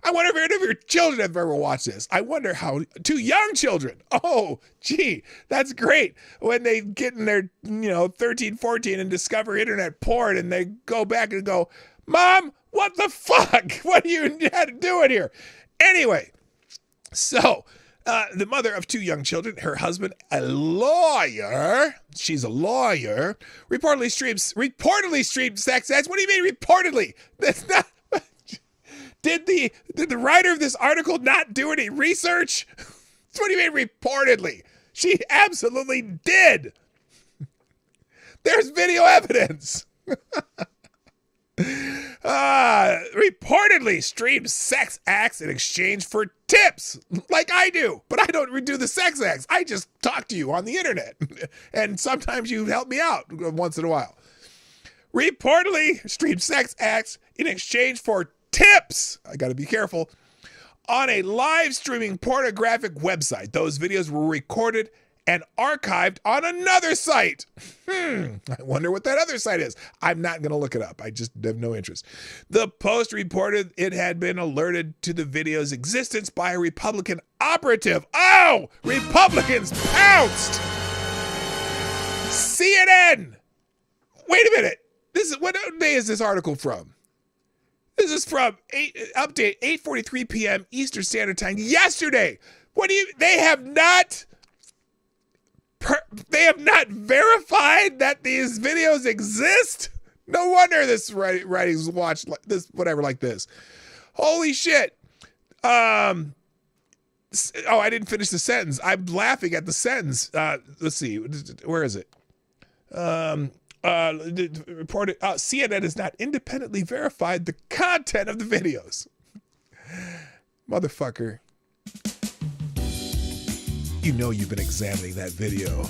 I wonder if any of your children have ever watched this. I wonder how 2 young children. Oh, gee, that's great. When they get in their 13, 14 and discover internet porn, and they go back and go, Mom, what the fuck? What are you doing here? Anyway, so the mother of 2 young children, her husband, a lawyer, she's a lawyer, reportedly streamed sex acts. What do you mean reportedly? That's not. Did the writer of this article not do any research? What do you mean reportedly? She absolutely did. There's video evidence. Reportedly streams sex acts in exchange for tips, like I do, but I don't do the sex acts. I just talk to you on the internet, and sometimes you help me out once in a while. Reportedly streams sex acts in exchange for tips. I got to be careful. On a live streaming pornographic website, those videos were recorded and archived on another site. I wonder what that other site is. I'm not going to look it up. I just have no interest. The Post reported it had been alerted to the video's existence by a Republican operative. Oh, Republicans pounced. CNN. Wait a minute. What day is this article from? This is from update 8:43 p.m. Eastern Standard Time yesterday. They have not verified that these videos exist? No wonder this writing's watched like this, whatever, like this. Holy shit. I didn't finish the sentence. I'm laughing at the sentence. Let's see. Where is it? Reported CNN has not independently verified the content of the videos. Motherfucker. You know you've been examining that video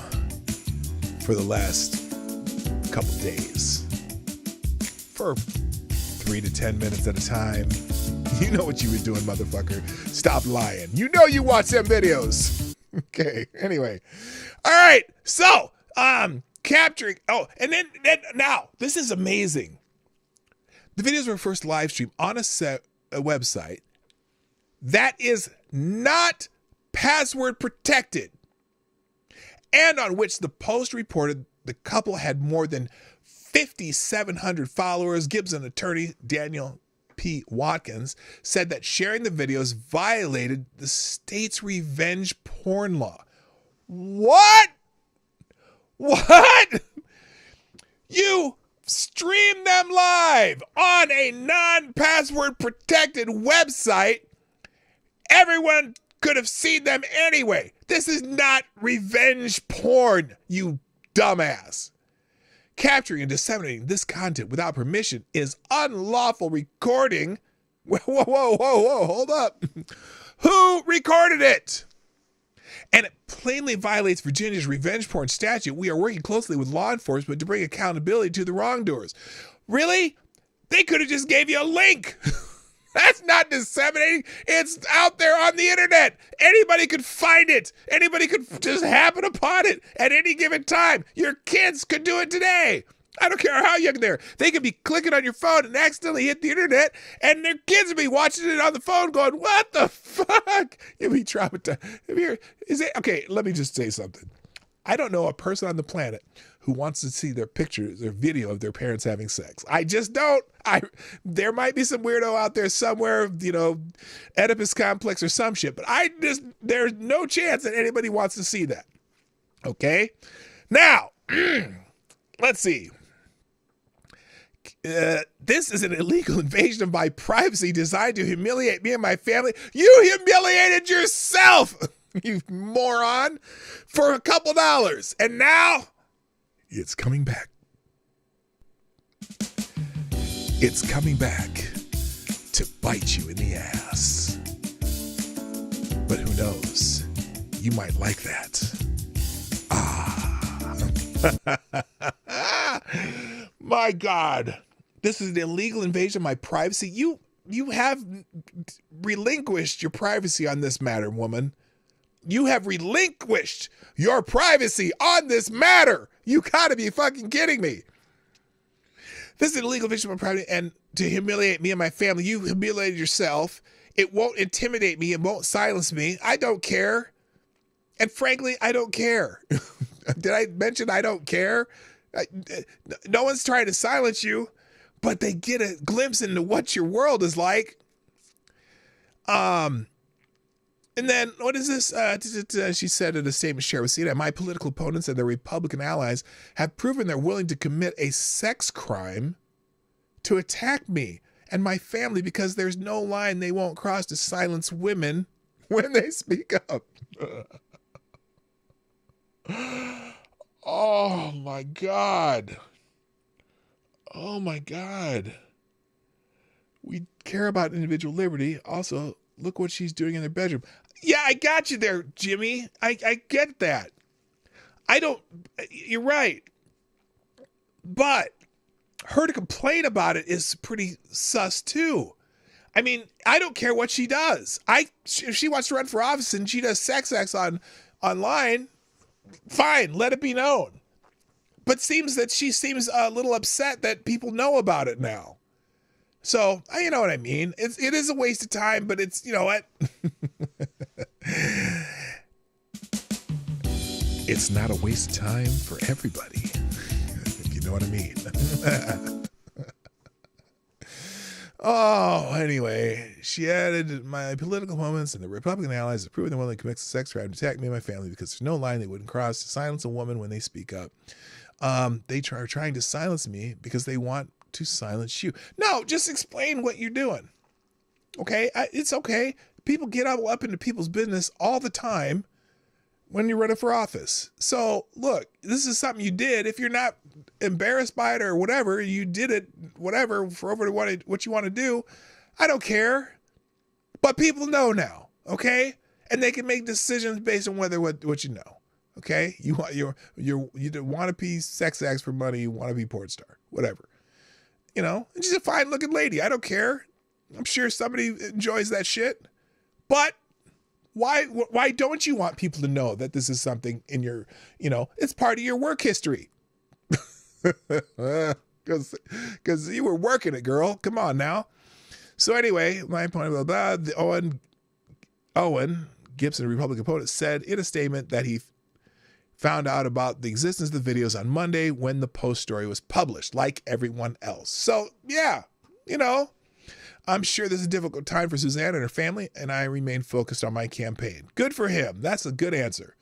for the last couple days. For 3 to 10 minutes at a time. You know what you were doing, motherfucker. Stop lying. You know you watch them videos. Okay, anyway. All right, so, capturing, and then now, this is amazing. The videos were first live streamed on a website that is not password protected, and on which the Post reported the couple had more than 5,700 followers. Gibson attorney Daniel P. Watkins said that sharing the videos violated the state's revenge porn law. What? You stream them live on a non-password protected website. Everyone could have seen them anyway. This is not revenge porn, you dumbass. Capturing and disseminating this content without permission is unlawful recording. Whoa, hold up. Who recorded it? And it plainly violates Virginia's revenge porn statute. We are working closely with law enforcement to bring accountability to the wrongdoers. Really? They could have just gave you a link. That's not disseminating. It's out there on the internet. Anybody could find it. Anybody could just happen upon it at any given time. Your kids could do it today. I don't care how young they're. They could be clicking on your phone and accidentally hit the internet, and their kids would be watching it on the phone going, what the fuck? You'd be traumatized. Okay, let me just say something. I don't know a person on the planet who wants to see their pictures, their video of their parents having sex. I just don't. There might be some weirdo out there somewhere, Oedipus complex or some shit, but there's no chance that anybody wants to see that. Okay? Now, let's see. This is an illegal invasion of my privacy designed to humiliate me and my family. You humiliated yourself, you moron, for a couple dollars. And now it's coming back. It's coming back to bite you in the ass. But who knows? You might like that. My God. This is an illegal invasion of my privacy. You have relinquished your privacy on this matter, woman. You have relinquished your privacy on this matter. You gotta be fucking kidding me. This is an illegal invasion of my privacy, and to humiliate me and my family, you humiliated yourself. It won't intimidate me. It won't silence me. I don't care. And frankly, I don't care. Did I mention I don't care? No one's trying to silence you, but they get a glimpse into what your world is like. And then, what is this? She said in a statement shared with CNN, my political opponents and their Republican allies have proven they're willing to commit a sex crime to attack me and my family because there's no line they won't cross to silence women when they speak up. Oh my God. Oh my God. We care about individual liberty. Also, look what she's doing in their bedroom. Yeah, I got you there, Jimmy. I get that. You're right. But her to complain about it is pretty sus too. I mean, I don't care what she does. If she wants to run for office and she does sex acts online, fine, let it be known. But seems that she seems a little upset that people know about it now. So, you know what I mean? It is a waste of time, but it's, you know what? It's not a waste of time for everybody. You know what I mean? Oh, anyway, she added, my political opponents and the Republican allies have proven they're willing to commit a sex crime to attack me and my family because there's no line they wouldn't cross to silence a woman when they speak up. They are trying to silence me because they want to silence you. No, just explain what you're doing. Okay? It's okay. People get up into people's business all the time when you're running for office. So, look, this is something you did. If you're not embarrassed by it or whatever, you did it, whatever, for over what you want to do, I don't care. But people know now, okay? And they can make decisions based on what you know. Okay? You want to be sex acts for money, you want to be porn star, whatever. You know, and she's a fine looking lady. I don't care. I'm sure somebody enjoys that shit. But why don't you want people to know that this is something in your, it's part of your work history? Because you were working it, girl. Come on now. So anyway, my point about Owen Gibson, a Republican opponent, said in a statement that he found out about the existence of the videos on Monday when the Post story was published, like everyone else. So yeah, I'm sure this is a difficult time for Suzanne and her family, and I remain focused on my campaign. Good for him. That's a good answer.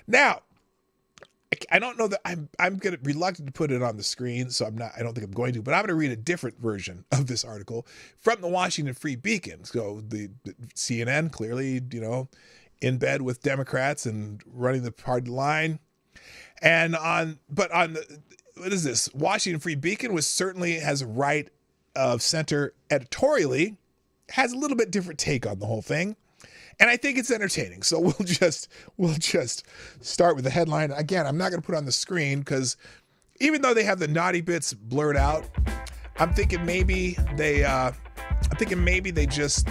Now, I don't know that I'm reluctant to put it on the screen, so I don't think I'm going to, but I'm going to read a different version of this article from the Washington Free Beacon. So the CNN, clearly, in bed with Democrats and running the party line. What is this? Washington Free Beacon certainly has a right of center editorially, has a little bit different take on the whole thing. And I think it's entertaining. So we'll just start with the headline. Again, I'm not going to put it on the screen because even though they have the naughty bits blurred out, I'm thinking maybe they just.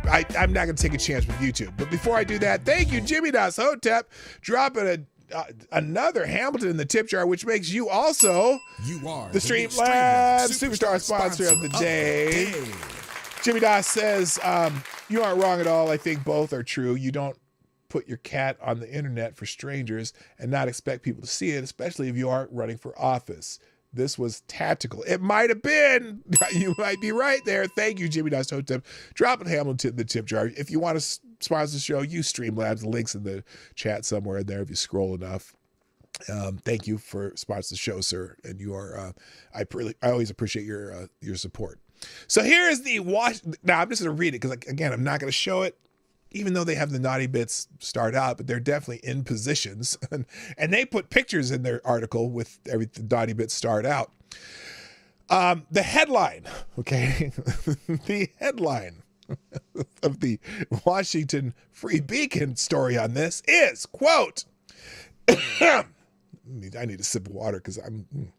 I'm not going to take a chance with YouTube. But before I do that, thank you, Jimmy Das Hotep, dropping another Hamilton in the tip jar, which makes you also the Streamlabs Superstar sponsor of the day. Jimmy Das says, you aren't wrong at all. I think both are true. You don't put your cat on the internet for strangers and not expect people to see it, especially if you aren't running for office. This was tactical. It might have been. You might be right there. Thank you, Jimmy Das Hotep. Dropping Hamilton in the tip jar. If you want to sponsor the show, use Streamlabs. The link's in the chat somewhere in there if you scroll enough. Thank you for sponsoring the show, sir. And you are, I always appreciate your support. So here is the watch. Now I'm just going to read it because, again, I'm not going to show it, even though they have the naughty bits start out, but they're definitely in positions. And they put pictures in their article with the naughty bits start out. The headline, okay, the headline of the Washington Free Beacon story on this is, quote, I need a sip of water because I'm...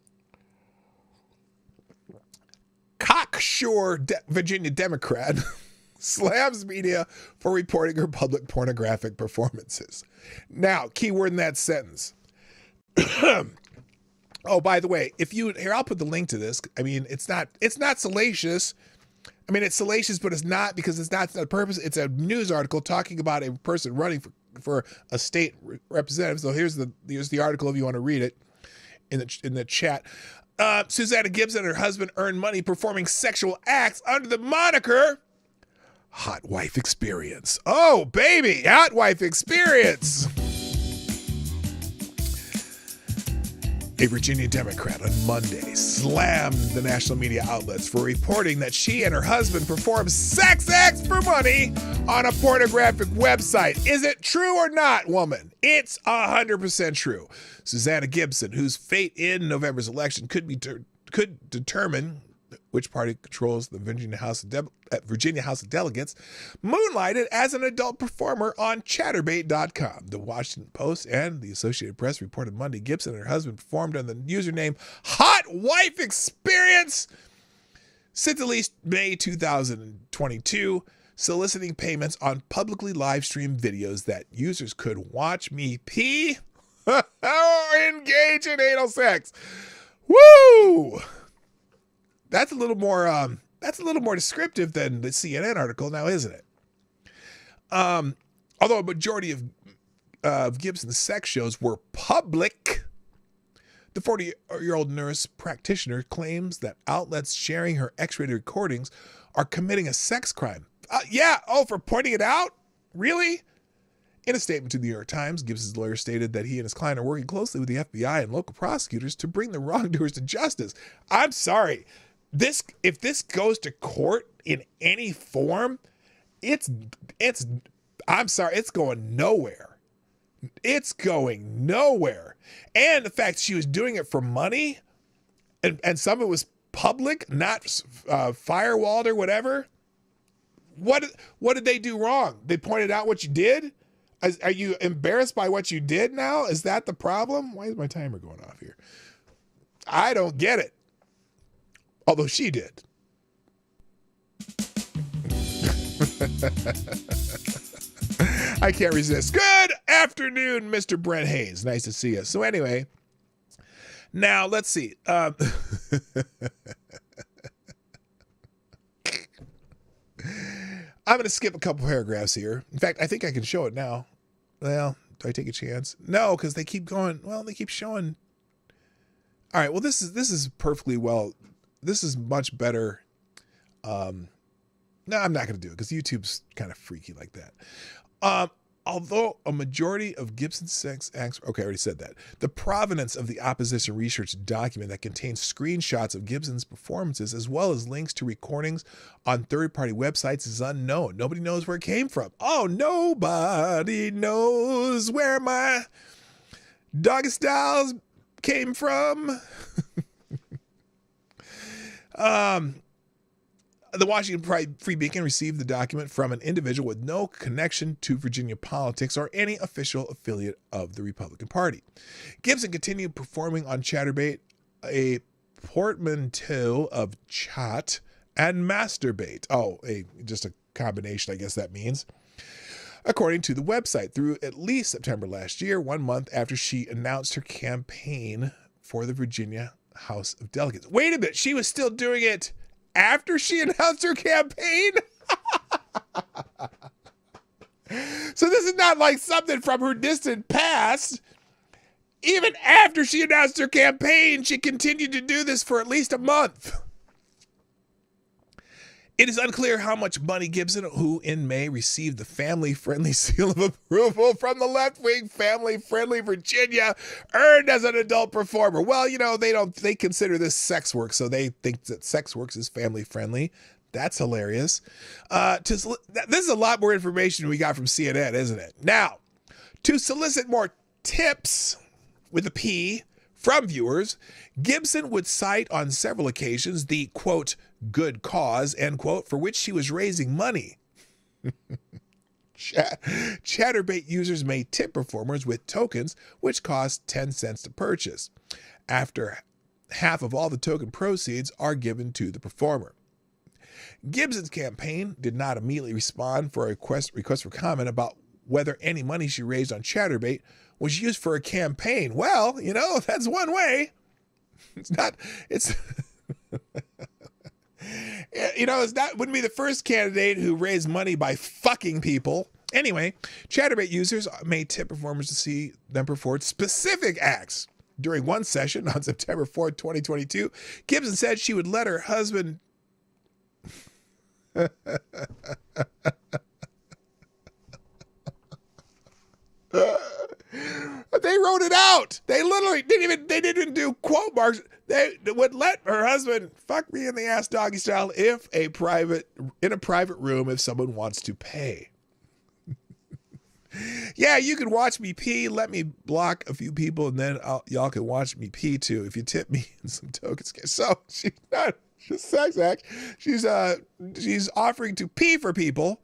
Cocksure Virginia Democrat slams media for reporting her public pornographic performances. Now, key word in that sentence. Oh, by the way, I'll put the link to this. I mean, it's not salacious. I mean, it's salacious, but it's not, because it's not the purpose. It's a news article talking about a person running for a state representative. So here's the article if you want to read it in the chat. Susanna Gibson and her husband earned money performing sexual acts under the moniker Hot Wife Experience. Oh, baby, Hot Wife Experience. A Virginia Democrat on Monday slammed the national media outlets for reporting that she and her husband performed sex acts for money on a pornographic website. Is it true or not, woman? It's 100% true. Susanna Gibson, whose fate in November's election could determine which party controls the Virginia House of Delegates, moonlighted as an adult performer on Chatterbait.com. The Washington Post and the Associated Press reported Monday Gibson and her husband performed on the username Hot Wife Experience since at least May 2022, soliciting payments on publicly live-streamed videos that users could watch me pee or engage in anal sex. Woo! That's a little more descriptive than the CNN article now, isn't it? Although a majority of Gibson's sex shows were public, the 40-year-old nurse practitioner claims that outlets sharing her X-rated recordings are committing a sex crime. For pointing it out? Really? In a statement to the New York Times, Gibson's lawyer stated that he and his client are working closely with the FBI and local prosecutors to bring the wrongdoers to justice. I'm sorry. If this goes to court in any form, I'm sorry, it's going nowhere. It's going nowhere. And the fact she was doing it for money and some of it was public, not firewalled or whatever. What did they do wrong? They pointed out what you did? Are you embarrassed by what you did now? Is that the problem? Why is my timer going off here? I don't get it. Although she did. I can't resist. Good afternoon, Mr. Brent Hayes. Nice to see you. So anyway, now let's see. I'm going to skip a couple paragraphs here. In fact, I think I can show it now. Well, do I take a chance? No, because they keep going. Well, they keep showing. All right. Well, this is perfectly well. This is much better. No, I'm not going to do it because YouTube's kind of freaky like that. Although a majority of Gibson's sex acts, okay, I already said that. The provenance of the opposition research document that contains screenshots of Gibson's performances as well as links to recordings on third-party websites is unknown. Nobody knows where it came from. Oh, nobody knows where my doggy styles came from. The Washington Free Beacon received the document from an individual with no connection to Virginia politics or any official affiliate of the Republican Party. Gibson continued performing on Chaturbate, a portmanteau of chat and masturbate. Just a combination, I guess that means. According to the website, through at least September last year, 1 month after she announced her campaign for the Virginia House of Delegates. Wait a minute, she was still doing it after she announced her campaign? So this is not like something from her distant past. Even after she announced her campaign, she continued to do this for at least a month. It is unclear how much money Gibson, who in May received the family-friendly seal of approval from the left-wing family-friendly Virginia, earned as an adult performer. Well, they consider this sex work, so they think that sex work is family-friendly. That's hilarious. This is a lot more information we got from CNN, isn't it? Now, to solicit more tips with a P from viewers, Gibson would cite on several occasions the, quote, good cause, end quote, for which she was raising money. Chaturbate users may tip performers with tokens, which cost 10 cents to purchase, after half of all the token proceeds are given to the performer. Gibson's campaign did not immediately respond for a request for comment about whether any money she raised on Chaturbate was used for a campaign. Well, that's one way. Wouldn't be the first candidate who raised money by fucking people. Anyway, Chaturbate users may tip performers to see them perform specific acts. During one session on September 4th, 2022, Gibson said she would let her husband They wrote it out. They literally didn't even do quote marks. They would let her husband fuck me in the ass doggy style in a private room if someone wants to pay. Yeah, you can watch me pee. Let me block a few people, and then y'all can watch me pee too if you tip me in some tokens. So she's not just sex act. She's offering to pee for people.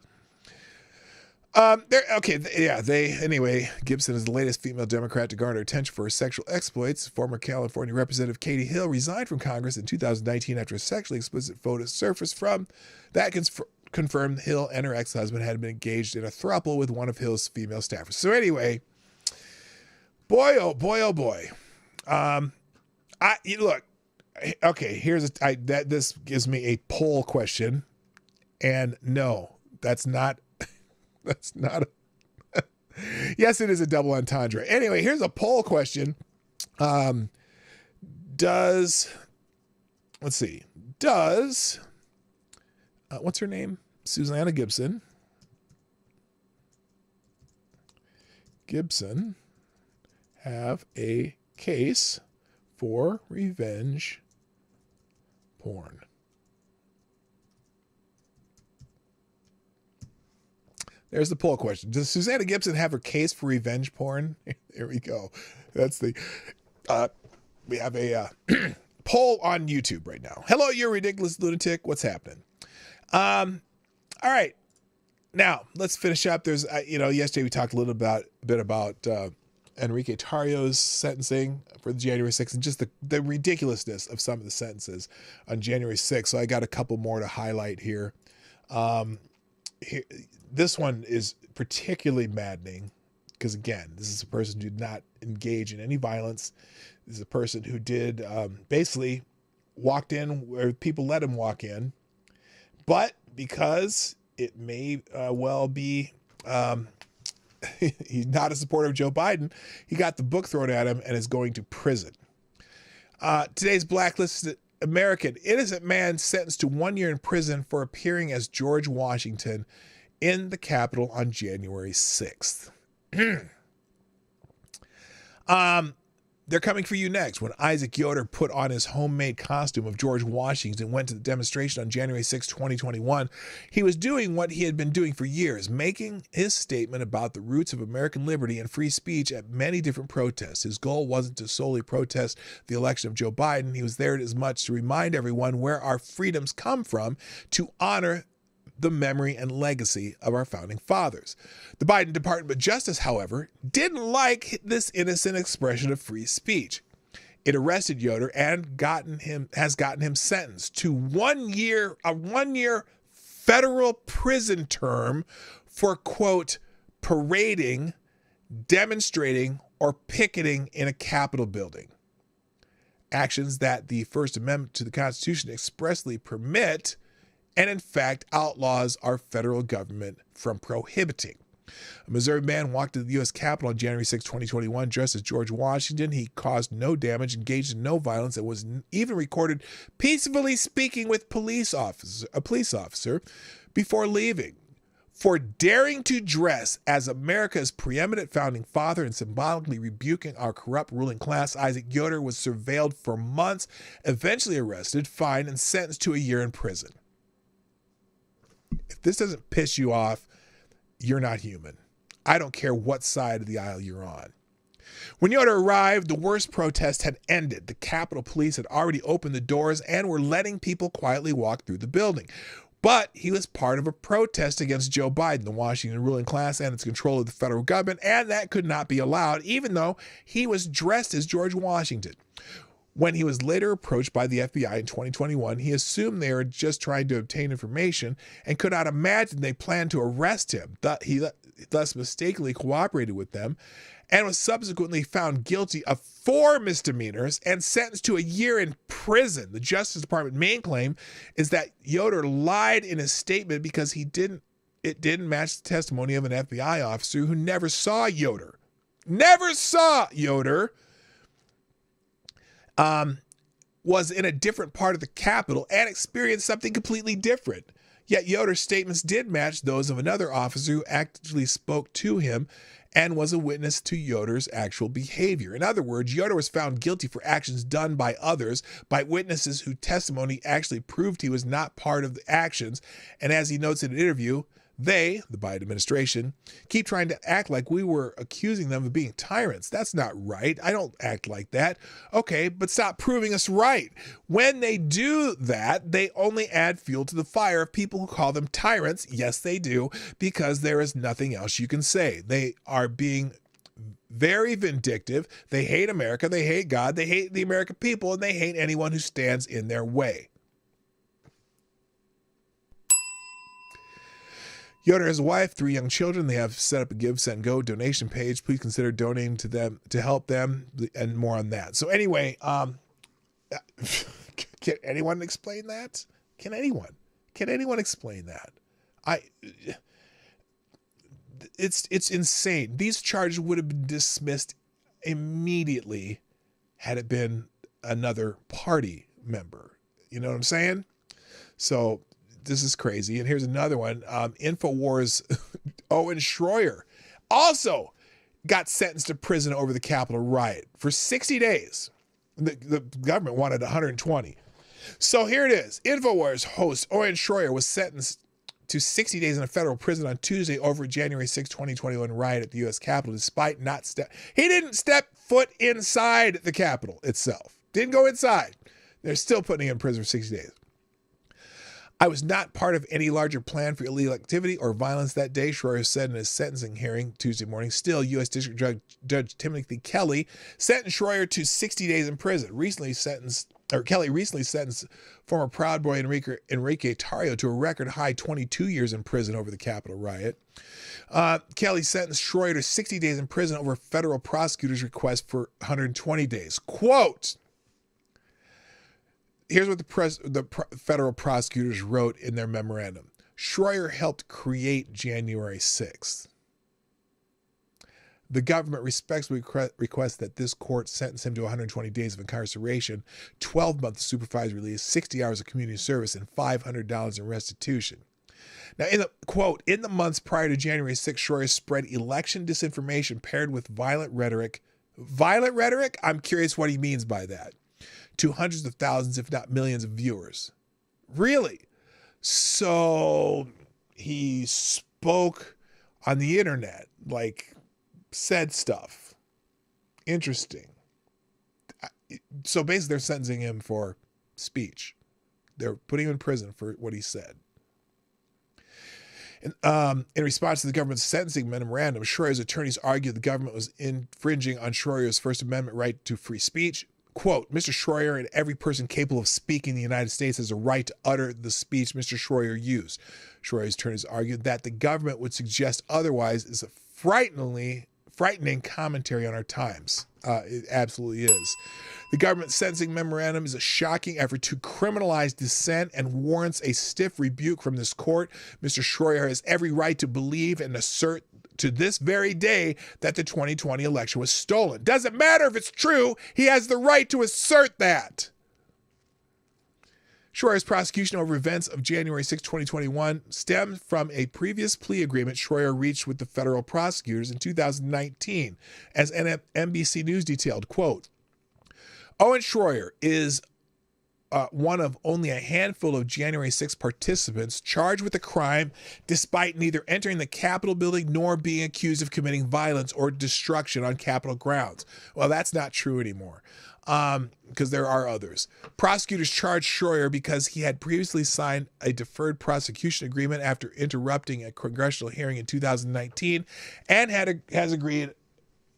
Anyway, Gibson is the latest female Democrat to garner attention for her sexual exploits. Former California Representative Katie Hill resigned from Congress in 2019 after a sexually explicit photo surfaced from that confirmed Hill and her ex-husband had been engaged in a throuple with one of Hill's female staffers. So anyway, boy, oh boy, oh boy. This gives me a poll question, and no, that's not. Yes, it is a double entendre. Anyway, here's a poll question. Does what's her name? Susanna Gibson have a case for revenge porn? There's the poll question. Does Susanna Gibson have her case for revenge porn? There we go. That's the, we have a poll on YouTube right now. Hello, you ridiculous lunatic. What's happening? All right. Now let's finish up. There's, yesterday we talked a little bit about Enrique Tarrio's sentencing for the January 6th and just the ridiculousness of some of the sentences on January 6th. So I got a couple more to highlight here. This one is particularly maddening because, again, this is a person who did not engage in any violence. This is a person who did basically walked in where people let him walk in. But because it may well be he's not a supporter of Joe Biden, he got the book thrown at him and is going to prison. Today's blacklisted American innocent man sentenced to 1 year in prison for appearing as George Washington in the Capitol on January 6th. They're coming for you next. When Isaac Yoder put on his homemade costume of George Washington and went to the demonstration on January 6, 2021, he was doing what he had been doing for years, making his statement about the roots of American liberty and free speech at many different protests. His goal wasn't to solely protest the election of Joe Biden. He was there as much to remind everyone where our freedoms come from, to honor the memory and legacy of our founding fathers. The Biden Department of Justice, however, didn't like this innocent expression of free speech. It arrested Yoder and has gotten him sentenced to a 1 year federal prison term for, quote, parading, demonstrating, or picketing in a Capitol building. Actions that the First Amendment to the Constitution expressly permit, and in fact outlaws our federal government from prohibiting. A Missouri man walked to the U.S. Capitol on January 6, 2021, dressed as George Washington. He caused no damage, engaged in no violence, and was even recorded peacefully speaking with a police officer before leaving. For daring to dress as America's preeminent founding father and symbolically rebuking our corrupt ruling class, Isaac Yoder was surveilled for months, eventually arrested, fined, and sentenced to a year in prison. If this doesn't piss you off, you're not human. I don't care what side of the aisle you're on. When Yoder arrived, the worst protest had ended. The Capitol Police had already opened the doors and were letting people quietly walk through the building. But he was part of a protest against Joe Biden, the Washington ruling class, and its control of the federal government, and that could not be allowed, even though he was dressed as George Washington. When he was later approached by the FBI in 2021, he assumed they were just trying to obtain information and could not imagine they planned to arrest him. He thus mistakenly cooperated with them and was subsequently found guilty of 4 misdemeanors and sentenced to a year in prison. The Justice Department's main claim is that Yoder lied in his statement because it didn't match the testimony of an FBI officer who never saw Yoder. Was in a different part of the Capitol and experienced something completely different. Yet Yoder's statements did match those of another officer who actually spoke to him and was a witness to Yoder's actual behavior. In other words, Yoder was found guilty for actions done by others, by witnesses whose testimony actually proved he was not part of the actions. And as he notes in an interview, they, the Biden administration, keep trying to act like we were accusing them of being tyrants. That's not right. I don't act like that. Okay, but stop proving us right. When they do that, they only add fuel to the fire of people who call them tyrants. Yes, they do, because there is nothing else you can say. They are being very vindictive. They hate America. They hate God. They hate the American people, and they hate anyone who stands in their way. Yoder has a wife, 3 young children. They have set up a Give, Send, Go donation page. Please consider donating to them to help them, and more on that. So anyway, can anyone explain that? Can anyone explain that? It's insane. These charges would have been dismissed immediately had it been another party member. You know what I'm saying? So this is crazy. And here's another one. InfoWars Owen Schroyer also got sentenced to prison over the Capitol riot for 60 days. The government wanted 120. So here it is. InfoWars host Owen Schroyer was sentenced to 60 days in a federal prison on Tuesday over January 6, 2021 riot at the U.S. Capitol, despite he didn't step foot inside the Capitol itself. Didn't go inside. They're still putting him in prison for 60 days. I was not part of any larger plan for illegal activity or violence that day, Schroyer said in his sentencing hearing Tuesday morning. Still, U.S. District Judge Timothy Kelly sentenced Schroyer to 60 days in prison. Kelly recently sentenced former Proud Boy Enrique Tarrio to a record high 22 years in prison over the Capitol riot. Kelly sentenced Schroyer to 60 days in prison over federal prosecutors' request for 120 days. Quote, here's what the federal prosecutors wrote in their memorandum. Schroyer helped create January 6th. The government respectfully requests that this court sentence him to 120 days of incarceration, 12 months of supervised release, 60 hours of community service, and $500 in restitution. Now, in the months prior to January 6th, Schroyer spread election disinformation paired with violent rhetoric Violent rhetoric? I'm curious what he means by that. To hundreds of thousands, if not millions of viewers. Really? So he spoke on the internet, like said stuff. Interesting. So basically they're sentencing him for speech. They're putting him in prison for what he said. In response to the government's sentencing memorandum, Schroyer's attorneys argued the government was infringing on Schroyer's First Amendment right to free speech. Quote, Mr. Schroyer and every person capable of speaking in the United States has a right to utter the speech Mr. Schroyer used. Schroyer's attorneys argued that the government would suggest otherwise is a frightening commentary on our times. It absolutely is. The government sentencing memorandum is a shocking effort to criminalize dissent and warrants a stiff rebuke from this court. Mr. Schroyer has every right to believe and assert to this very day that the 2020 election was stolen. Doesn't matter if it's true, he has the right to assert that. Schroyer's prosecution over events of January 6, 2021 stemmed from a previous plea agreement Schroyer reached with the federal prosecutors in 2019. As NBC News detailed, quote, Owen Schroyer is one of only a handful of January 6 participants charged with a crime despite neither entering the Capitol building nor being accused of committing violence or destruction on Capitol grounds. Well, that's not true anymore because there are others. Prosecutors charged Schroyer because he had previously signed a deferred prosecution agreement after interrupting a congressional hearing in 2019 and has agreed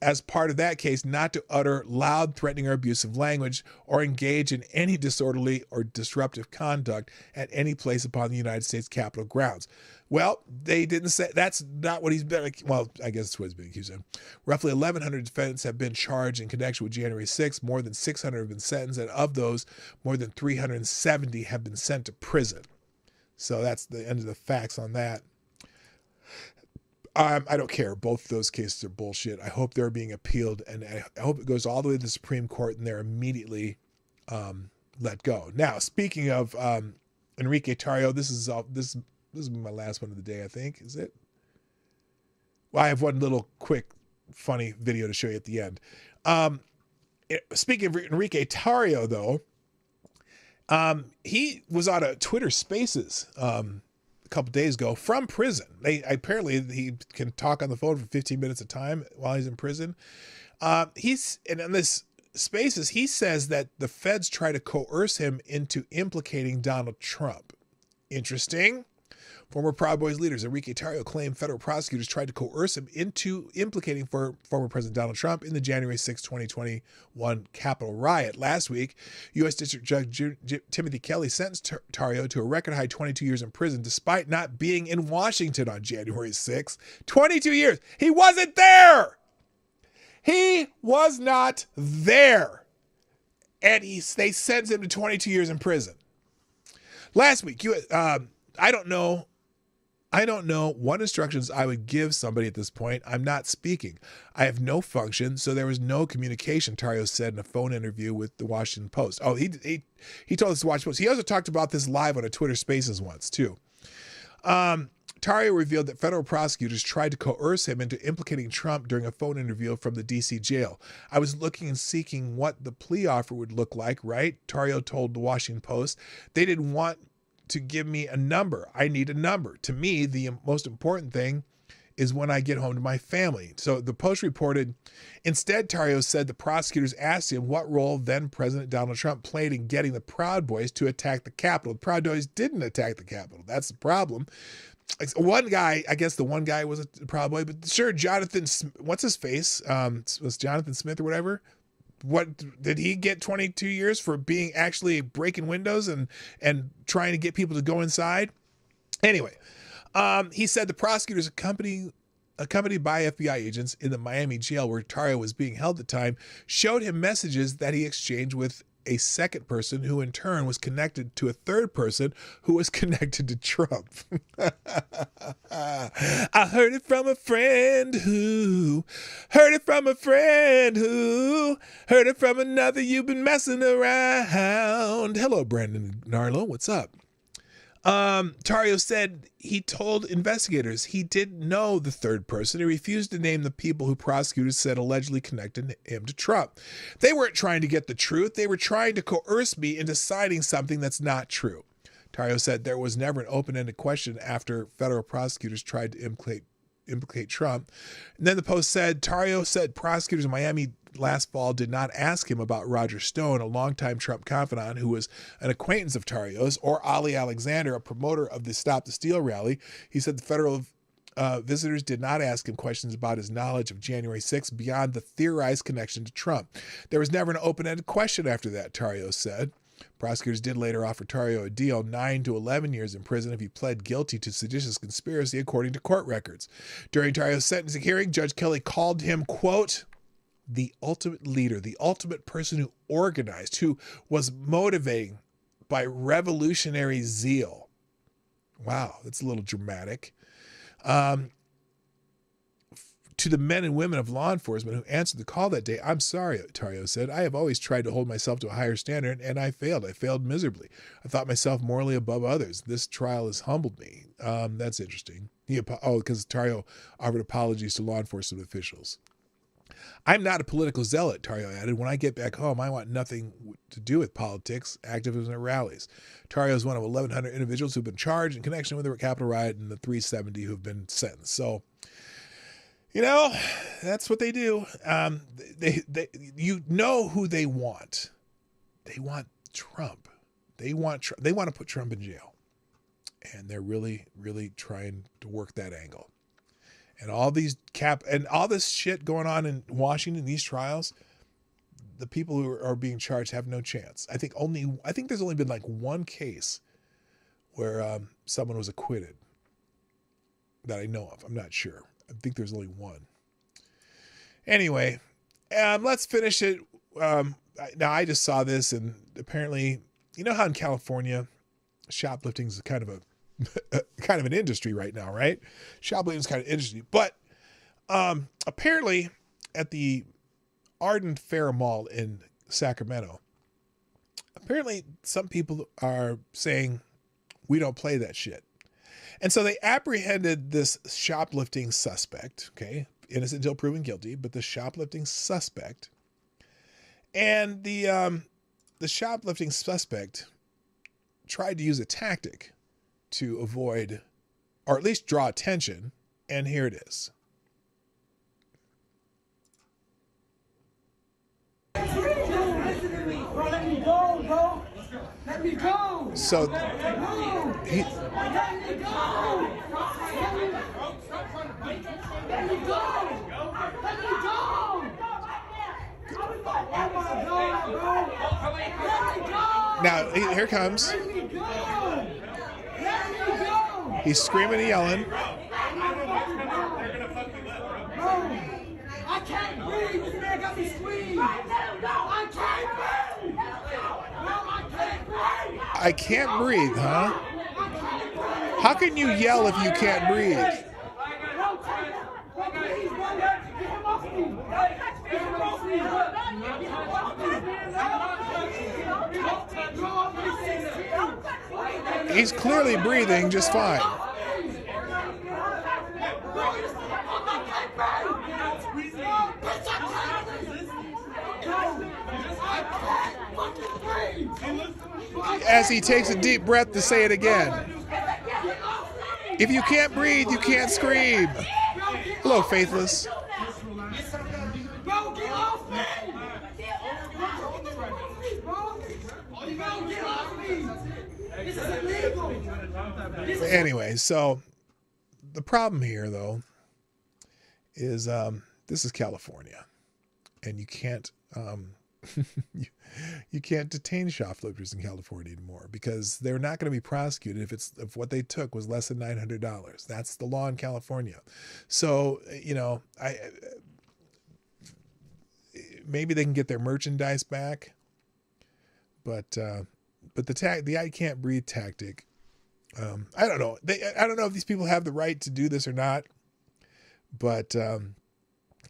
as part of that case not to utter loud, threatening, or abusive language or engage in any disorderly or disruptive conduct at any place upon the United States Capitol grounds. Well, they didn't say that's not what he's been. Well, I guess it's what he's been accused of. Roughly 1,100 defendants have been charged in connection with January 6th. More than 600 have been sentenced, and of those, more than 370 have been sent to prison. So that's the end of the facts on that. I don't care. Both of those cases are bullshit. I hope they're being appealed, and I hope it goes all the way to the Supreme Court and they're immediately let go. Now, speaking of Enrique Tarrio, this is my last one of the day, I think. Is it? Well, I have one little quick, funny video to show you at the end. Speaking of Enrique Tarrio, though, he was on a Twitter Spaces a couple days ago from prison. Apparently he can talk on the phone for 15 minutes at a time while he's in prison. And on this Spaces, he says that the feds try to coerce him into implicating Donald Trump. Interesting. Former Proud Boys leaders Enrique Tarrio claimed federal prosecutors tried to coerce him into implicating former President Donald Trump in the January 6, 2021 Capitol riot. Last week, U.S. District Judge Timothy Kelly sentenced Tarrio to a record high 22 years in prison despite not being in Washington on January 6. 22 years. He wasn't there. He was not there. And they sentenced him to 22 years in prison. Last week, I don't know what instructions I would give somebody at this point. I'm not speaking. I have no function, so there was no communication, Tarrio said in a phone interview with the Washington Post. Oh, he told us to Washington Post. He also talked about this live on a Twitter Spaces once, too. Tarrio revealed that federal prosecutors tried to coerce him into implicating Trump during a phone interview from the D.C. jail. I was looking and seeking what the plea offer would look like, right? Tarrio told the Washington Post. They didn't want to give me a number. I need a number. To me, the most important thing is when I get home to my family. So the Post reported, instead, Tarrio said the prosecutors asked him what role then President Donald Trump played in getting the Proud Boys to attack the Capitol. The Proud Boys didn't attack the Capitol. That's the problem. One guy, I guess the one guy was a Proud Boy, but sure, Jonathan, what's his face? Was Jonathan Smith or whatever? What did he get 22 years for being actually breaking windows and trying to get people to go inside? Anyway, he said the prosecutors accompanied by FBI agents in the Miami jail where Tarrio was being held at the time showed him messages that he exchanged with a second person who in turn was connected to a third person who was connected to Trump. I heard it from a friend who heard it from a friend who heard it from another. You've been messing around. Hello, Brandon Narlo. What's up? Tarrio said he told investigators he didn't know the third person. He refused to name the people who prosecutors said allegedly connected him to Trump. They weren't trying to get the truth. They were trying to coerce me into signing something that's not true. Tarrio said there was never an open-ended question after federal prosecutors tried to implicate Trump. And then the Post said, Tarrio said prosecutors in Miami last fall did not ask him about Roger Stone, a longtime Trump confidant who was an acquaintance of Tarrio's, or Ali Alexander, a promoter of the Stop the Steal rally. He said the federal visitors did not ask him questions about his knowledge of January 6th beyond the theorized connection to Trump. There was never an open-ended question after that, Tarrio said. Prosecutors did later offer Tarrio a deal, 9 to 11 years in prison if he pled guilty to seditious conspiracy, according to court records. During Tarrio's sentencing hearing, Judge Kelly called him, quote, the ultimate leader, the ultimate person who organized, who was motivating by revolutionary zeal. Wow, that's a little dramatic. To the men and women of law enforcement who answered the call that day, I'm sorry, Tarrio said. I have always tried to hold myself to a higher standard, and I failed. I failed miserably. I thought myself morally above others. This trial has humbled me. That's interesting. Because Tarrio offered apologies to law enforcement officials. I'm not a political zealot, Tarrio added. When I get back home, I want nothing to do with politics, activism, or rallies. Tarrio is one of 1,100 individuals who've been charged in connection with the Capitol riot and the 370 who've been sentenced. So, you know, that's what they do. You know who they want. They want Trump. They want to put Trump in jail, and they're really, really trying to work that angle. And all this shit going on in Washington, these trials, the people who are being charged have no chance. I think there's only been like one case where someone was acquitted that I know of. I'm not sure. I think there's only one. Anyway, let's finish it. Now, I just saw this, and apparently, you know how in California, shoplifting is kind of an industry right now, right? Shoplifting is kind of industry. But apparently, at the Arden Fair Mall in Sacramento, apparently some people are saying, we don't play that shit. And so they apprehended this shoplifting suspect, okay? Innocent until proven guilty, but the shoplifting suspect. And the shoplifting suspect tried to use a tactic to avoid, or at least draw attention, and here it is. Let me go. So he, now here comes. He's screaming and yelling. I can't breathe. This man got me squeezed. I can't breathe. I can't breathe, huh? How can you yell if you can't breathe? He's clearly breathing just fine. As he takes a deep breath to say it again. If you can't breathe, you can't scream. Hello, Faithless. Anyway, so the problem here, though, is this is California, and you can't you can't detain shoplifters in California anymore because they're not going to be prosecuted if what they took was less than $900. That's the law in California. So, you know, maybe they can get their merchandise back, but the I can't breathe tactic. I don't know. I don't know if these people have the right to do this or not, but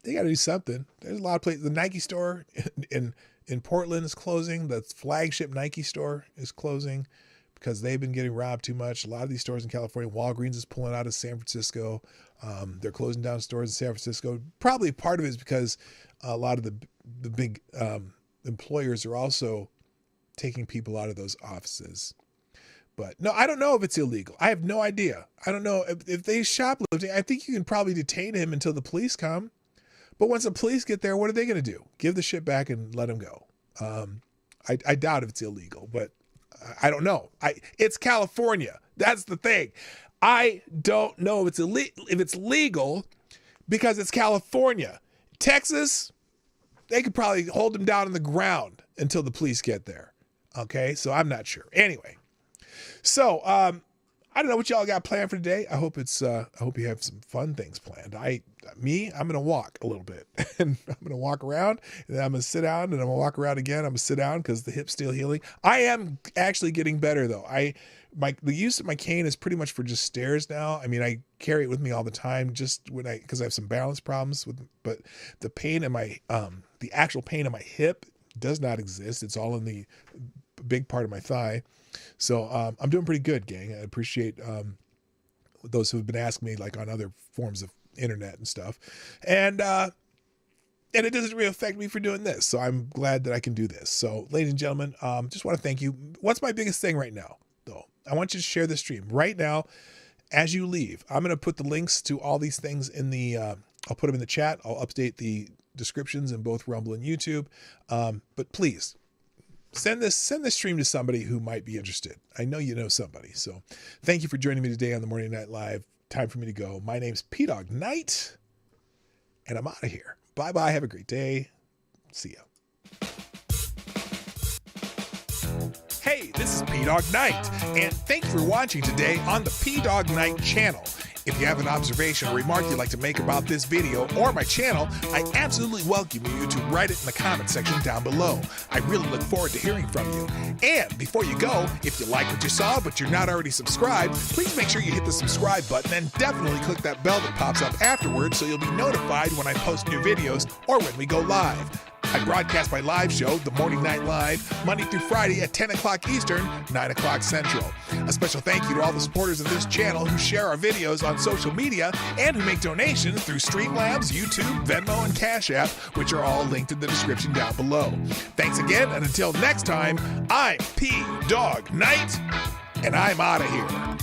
they got to do something. There's a lot of places. The Nike store in Portland is closing. The flagship Nike store is closing. because they've been getting robbed too much. A lot of these stores in California, Walgreens is pulling out of San Francisco. They're closing down stores in San Francisco. Probably part of it is because a lot of the big employers are also taking people out of those offices. But no, I don't know if it's illegal. I have no idea. I don't know if they shoplifting. I think you can probably detain him until the police come. But once the police get there, what are they going to do? Give the shit back and let him go. I doubt if it's illegal, but I don't know. It's California. That's the thing. I don't know if it's legal because it's California. Texas, they could probably hold him down on the ground until the police get there. Okay, so I'm not sure. Anyway, so I don't know what y'all got planned for today. I hope you have some fun things planned. I'm gonna walk a little bit, and I'm gonna walk around, and then I'm gonna sit down, and I'm gonna walk around again. I'm gonna sit down because the hip's still healing. I am actually getting better though. The use of my cane is pretty much for just stairs now. I mean, I carry it with me all the time, just because I have some balance problems but the pain in my the actual pain in my hip does not exist. It's all in the big part of my thigh. So I'm doing pretty good, gang. I appreciate those who have been asking me, like on other forms of internet and stuff, and it doesn't really affect me for doing this. So I'm glad that I can do this. So, ladies and gentlemen, just want to thank you. What's my biggest thing right now, though? I want you to share the stream right now. As you leave, I'm going to put the links to all these things in the. I'll put them in the chat. I'll update the descriptions in both Rumble and YouTube. But please. Send this stream to somebody who might be interested. I know you know somebody. So thank you for joining me today on the Morning Night Live. Time for me to go. My name's P-Dog Knight, and I'm out of here. Bye-bye. Have a great day. See ya. Hey, this is P-Dog Knight, and thank you for watching today on the P-Dog Knight channel. If you have an observation or remark you'd like to make about this video or my channel, I absolutely welcome you to write it in the comment section down below. I really look forward to hearing from you. And before you go, if you like what you saw but you're not already subscribed, please make sure you hit the subscribe button and definitely click that bell that pops up afterwards so you'll be notified when I post new videos or when we go live. I broadcast my live show, The Morning Night Live, Monday through Friday at 10 o'clock Eastern, 9 o'clock Central. A special thank you to all the supporters of this channel who share our videos on social media and who make donations through Streamlabs, YouTube, Venmo, and Cash App, which are all linked in the description down below. Thanks again, and until next time, I'm P-Dog Knight, and I'm out of here.